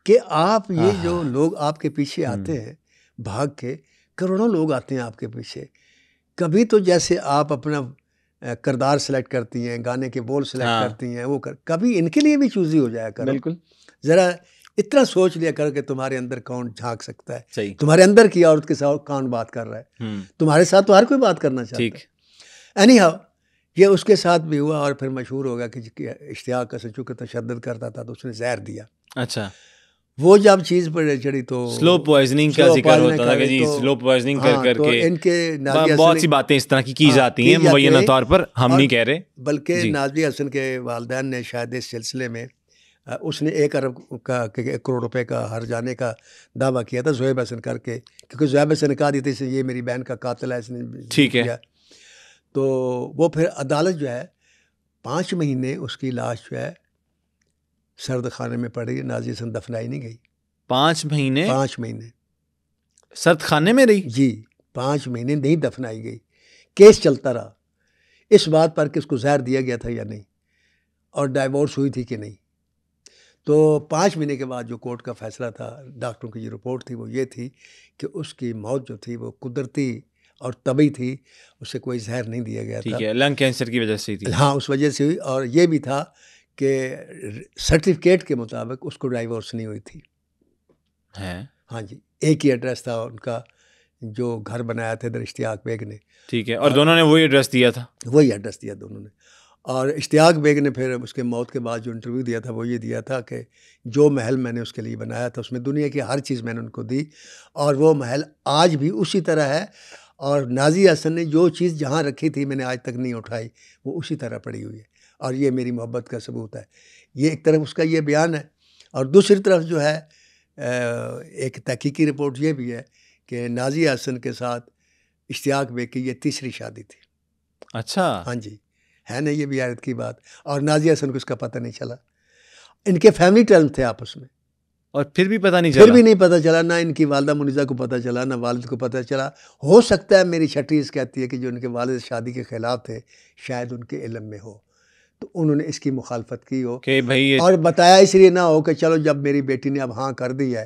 कि आप ये जो लोग आपके पीछे आते हैं भाग के, करोड़ों लोग आते हैं आपके पीछे। कभी तो जैसे आप अपना किरदार सेलेक्ट करती हैं, गाने के बोल सेलेक्ट करती हैं, वो कभी इनके लिए भी चूजी हो जाया करो। बिल्कुल। ज़रा इतना सोच लिया कर कि तुम्हारे अंदर कौन झांक सकता है। सही। तुम्हारे अंदर की औरत के साथ कौन बात कर रहा है। तुम्हारे साथ तो हर कोई बात करना चाहता है। ठीक। एनी हाउ ये उसके साथ भी हुआ और फिर मशहूर हो गया कि इश्तियाक का चूँकि तशद्दुद करता था तो उसने जहर दिया। अच्छा। वो जब चीज़ पर चढ़ी तो स्लो पॉइजनिंग का जिक्र होता था कि जी स्लो पॉइजनिंग करके इनके बहुत सी बातें इस तरह की जाती हैं मुबैना तौर पर, हम नहीं कह रहे। बल्कि नाज़िया हसन के वालिदैन ने शायद इस सिलसिले में उसने 1 अरब का 1 करोड़ रुपए का हर जाने का दावा किया था ज़ुहैब हसन करके, क्योंकि ज़ुहैब हसन ने कहा दी थी ये मेरी बहन का कातिल है, इसने ठीक है। तो वो फिर अदालत जो है 5 महीने उसकी लाश जो है सर्द खाने में पड़ी, नाज़िया हसन दफनाई नहीं गई। 5 महीने? 5 महीने सर्द खाने में रही जी। 5 महीने नहीं दफनाई गई। केस चलता रहा इस बात पर कि उसको जहर दिया गया था या नहीं और डाइवोर्स हुई थी कि नहीं। तो 5 महीने के बाद जो कोर्ट का फैसला था, डॉक्टरों की जो रिपोर्ट थी वो ये थी कि उसकी मौत जो थी वो कुदरती और तभी थी, उसे कोई जहर नहीं दिया गया ठीक था। है, लंग कैंसर की वजह से ही थी। हाँ, उस वजह से हुई। और ये भी था कि सर्टिफिकेट के मुताबिक उसको डाइवोर्स नहीं हुई थी। हैं? हाँ जी, एक ही एड्रेस था उनका, जो घर बनाया था इधर इश्तियाक बेग ने, ठीक है, और दोनों ने वही एड्रेस दिया था। वही एड्रेस दिया दोनों ने। और इश्तियाक बेग ने फिर उसके मौत के बाद जो इंटरव्यू दिया था वो ये दिया था कि जो महल मैंने उसके लिए बनाया था उसमें दुनिया की हर चीज़ मैंने उनको दी, और वो महल आज भी उसी तरह है। और नाज़िया हसन ने जो चीज़ जहाँ रखी थी मैंने आज तक नहीं उठाई, वो उसी तरह पड़ी हुई है, और ये मेरी मोहब्बत का सबूत है। ये एक तरफ उसका ये बयान है, और दूसरी तरफ जो है एक तहकीकी रिपोर्ट ये भी है कि नाज़िया हसन के साथ इश्तियाक बेग की ये तीसरी शादी थी। अच्छा। हाँ जी, है ना, ये भी हैरत की बात। और नाज़िया हसन को इसका पता नहीं चला। इनके फैमिली टर्म थे आपस में, और फिर भी पता नहीं चला। फिर भी नहीं पता चला, ना इनकी वालदा मुनीज़ा को पता चला, ना वालिद को पता चला। हो सकता है मेरी छठीस कहती है कि जो उनके वालिद शादी के खिलाफ थे शायद उनके इल्म में हो, तो उन्होंने इसकी मुखालफत की हो कि भाई ये और बताया इसलिए ना हो कि चलो जब मेरी बेटी ने अब हाँ कर दी है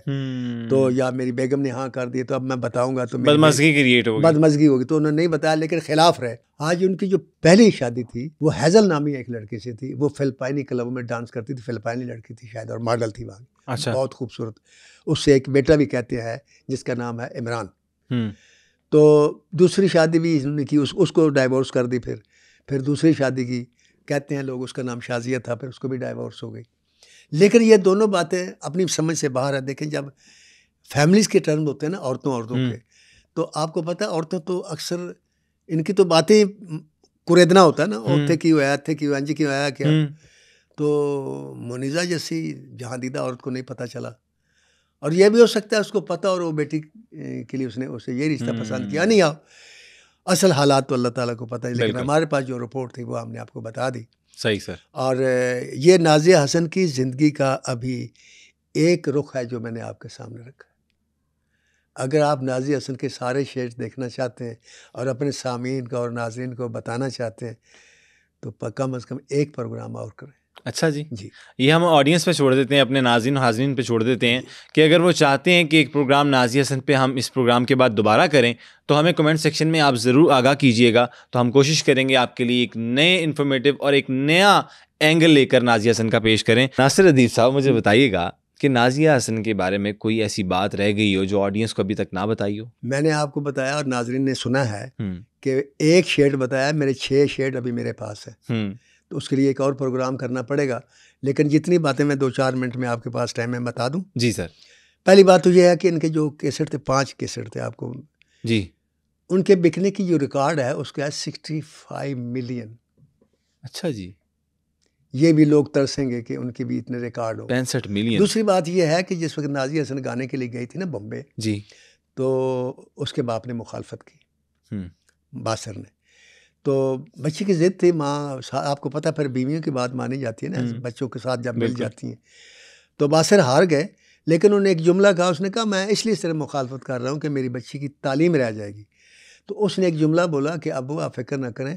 तो, या मेरी बेगम ने हाँ कर दी तो अब मैं बताऊंगा तो बदमज़गी क्रिएट होगी। बदमज़गी होगी, तो उन्होंने नहीं बताया, लेकिन खिलाफ रहे। आज उनकी जो पहली शादी थी वो हैज़ल नामी एक लड़की से थी। वो फिलिपाइनी क्लब में डांस करती थी, फिलिपाइनी लड़की थी शायद, और मॉडल थी वहाँ। अच्छा। बहुत खूबसूरत। उससे एक बेटा भी कहते हैं जिसका नाम है इमरान। तो दूसरी शादी भी इन्होंने की, उसको डाइवोर्स कर दी। फिर दूसरी शादी की, कहते हैं लोग उसका नाम शाजिया था, फिर उसको भी डाइवोर्स हो गई। लेकिन ये दोनों बातें अपनी समझ से बाहर है। देखें, जब फैमिलीज़ के टर्म होते हैं ना औरतों के, तो आपको पता है औरतें तो अक्सर इनकी तो बातें कुरेदना होता है ना, और थे क्यों आया, थे क्यों, अंजी क्यों आया क्या। तो मुनीज़ा जैसी जहांदीदा औरत को नहीं पता चला, और यह भी हो सकता है उसको पता और वो बेटी के लिए उसने उसे ये रिश्ता पसंद किया नहीं। आओ असल हालात तो अल्लाह ताला को पता है, लेकिन हमारे पास जो रिपोर्ट थी वो हमने आपको बता दी। सही सर। और ये नाज़िया हसन की ज़िंदगी का अभी एक रुख है जो मैंने आपके सामने रखा। अगर आप नाज़िया हसन के सारे शेड्स देखना चाहते हैं और अपने सामीन को और नाज़रीन को बताना चाहते हैं तो कम से कम एक प्रोग्राम और करें। अच्छा जी, ये हम ऑडियंस पे छोड़ देते हैं, अपने नाज़रीन हाज़रीन पे छोड़ देते हैं कि अगर वो चाहते हैं कि एक प्रोग्राम नाज़िया हसन पे हम इस प्रोग्राम के बाद दोबारा करें तो हमें कमेंट सेक्शन में आप ज़रूर आगाह कीजिएगा। तो हम कोशिश करेंगे आपके लिए एक नए इन्फॉर्मेटिव और एक नया एंगल लेकर नाज़िया हसन का पेश करें। नासिर अदीब साहब, मुझे बताइएगा कि नाज़िया हसन के बारे में कोई ऐसी बात रह गई हो जो ऑडियंस को अभी तक ना बताई हो। मैंने आपको बताया और नाज़रीन ने सुना है कि एक शेड बताया, मेरे 6 शेड अभी मेरे पास है, तो उसके लिए एक और प्रोग्राम करना पड़ेगा। लेकिन जितनी बातें मैं 2-4 मिनट में आपके पास टाइम में बता दूं। जी सर। पहली बात तो ये है कि इनके जो कैसेट थे, 5 कैसेट थे आपको जी, उनके बिकने की जो रिकॉर्ड है उसका है 65 मिलियन। अच्छा जी, ये भी लोग तरसेंगे कि उनके भी इतने रिकॉर्ड हो। 65 मिलियन। दूसरी बात ये है कि जिस वक्त नाज़िया हसन गाने के लिए गई थी ना बॉम्बे जी, तो उसके बाप ने मुखालफत की, बासर ने। तो बच्ची की ज़िद थी, माँ आपको पता फिर बीवियों की बात मानी जाती है ना, बच्चों के साथ जब मिल जाती हैं। तो बासर हार गए, लेकिन उन्होंने एक जुमला कहा, उसने कहा मैं इसलिए सिर्फ मुखालफत कर रहा हूँ कि मेरी बच्ची की तालीम रह जाएगी। तो उसने एक जुमला बोला कि अब्बू आप फिक्र ना करें,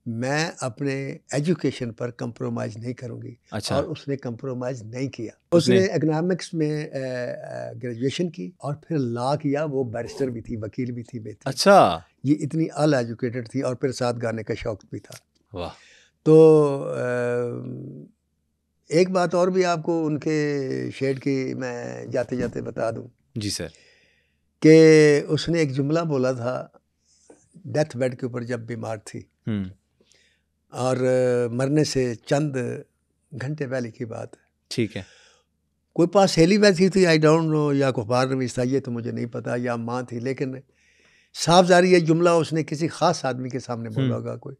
मैं अपने एजुकेशन पर कंप्रोमाइज़ नहीं करूँगी। अच्छा। और उसने कंप्रोमाइज़ नहीं किया। उसने इकोनॉमिक्स में ग्रेजुएशन की और फिर लॉ किया। वो बैरिस्टर भी थी, वकील भी थी बेटी। अच्छा, ये इतनी अल एजुकेटेड थी और फिर साथ गाने का शौक भी था। वाह। तो एक बात और भी आपको उनके शेड की मैं जाते जाते बता दूं। जी सर। कि उसने एक जुमला बोला था डेथ बेड के ऊपर जब बीमार थी और मरने से चंद घंटे पहले की बात है। ठीक है। कोई पास सहेली बैठी थी, आई डोंट नो, या कोई बाहर नवीस था, ये तो मुझे नहीं पता, या माँ थी, लेकिन साफ जारी ये जुमला उसने किसी ख़ास आदमी के सामने बोला होगा कोई।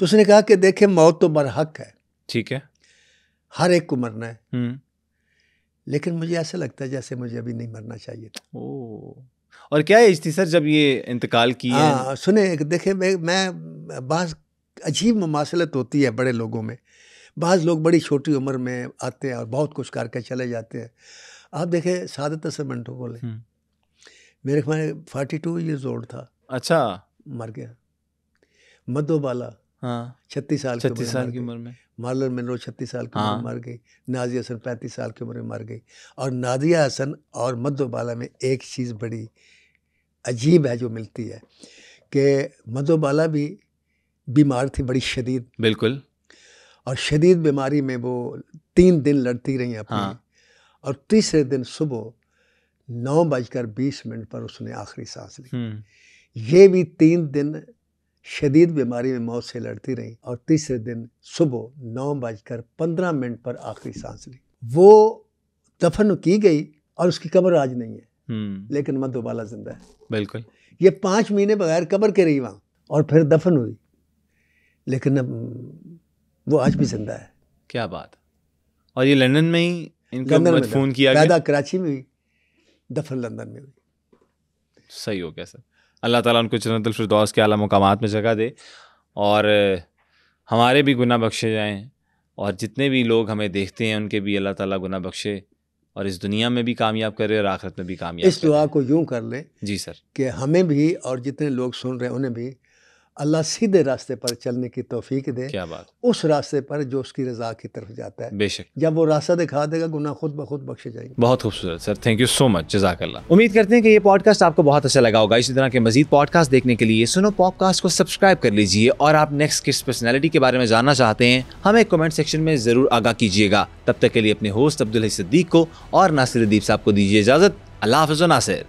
तो उसने कहा कि देखे मौत तो बरहक है, ठीक है, हर एक को मरना है, लेकिन मुझे ऐसा लगता है जैसे मुझे अभी नहीं मरना चाहिए था। ओह, और क्या एज थी सर जब ये इंतकाल की है? हाँ सुने, देखे मैं बाज़ अजीब मुमासलत होती है बड़े लोगों में। बाज़ लोग बड़ी छोटी उम्र में आते हैं और बहुत कुछ करके चले जाते हैं। आप देखें सादत हसन मंटो को ले, मेरे ख्याल 42 ईयर्स ओल्ड था। अच्छा। मर गया। मधोबाला हाँ 36 साल 36 साल की उम्र में। मार्लन मनरो 36 साल की उम्र हाँ। में मर गई। नाजिया हसन 35 साल की उम्र में मर गई। और नाजिया हसन और मधुबाला में एक चीज़ बड़ी अजीब है जो मिलती है कि मधुबाला भी बीमार थी बड़ी शदीद, बिल्कुल। और शदीद बीमारी में वो 3 दिन लड़ती रही अपनी। हाँ। और तीसरे दिन सुबह 9:20 पर उसने आखिरी सांस ली। ये भी 3 दिन शदीद बीमारी में मौत से लड़ती रही और तीसरे दिन सुबह 9:15 पर आखिरी सांस ली। वो दफन की गई और उसकी कब्र आज नहीं है, लेकिन मधुबाला जिंदा है। बिल्कुल। ये 5 महीने बगैर कब्र के रही वहाँ और फिर दफन हुई, लेकिन अब वो आज भी जिंदा है। क्या बात। और ये लंदन में ही इनका लंदन में मदफून किया गया। पैदा कराची में हुई, दफन लंदन में हुई। सही हो गया सर। अल्लाह ताला उनको जन्नतुल फिरदौस के आला मुकामात में जगह दे और हमारे भी गुनाह बख्शे जाएं, और जितने भी लोग हमें देखते हैं उनके भी अल्लाह ताला गुनाह बख्शे और इस दुनिया में भी कामयाब करे और आखिरत में भी कामयाब इस दुआ को यूं कर लें जी सर कि हमें भी और जितने लोग सुन रहे हैं उन्हें भी अल्लाह सीधे रास्ते पर चलने की तौफीक दे। क्या बात। उस रास्ते पर जो उसकी रज़ा की तरफ जाता है। बेशक। जब वो रास्ता दिखा देगा गुनाह खुद ब खुद बख्शे जाएंगे। बहुत खूबसूरत sir, thank you so much, जज़ाकल्लाह। उम्मीद करते हैं कि ये पॉडकास्ट आपको बहुत अच्छा लगा होगा। इसी तरह के मजीद पॉडकास्ट देखने के लिए सुनो पॉडकास्ट को सब्सक्राइब कर लीजिए, और आप नेक्स्ट किस पर्सनैलिटी के बारे में जानना चाहते हैं हमें कमेंट सेक्शन में ज़रूर आगाह कीजिएगा। तब तक के लिए अपने होस्ट अब्दुल हई सिद्दीक को और नासिर अदीब साहब को दीजिए इजाज़त। अल्लाह हाफ़िज़ नासिर।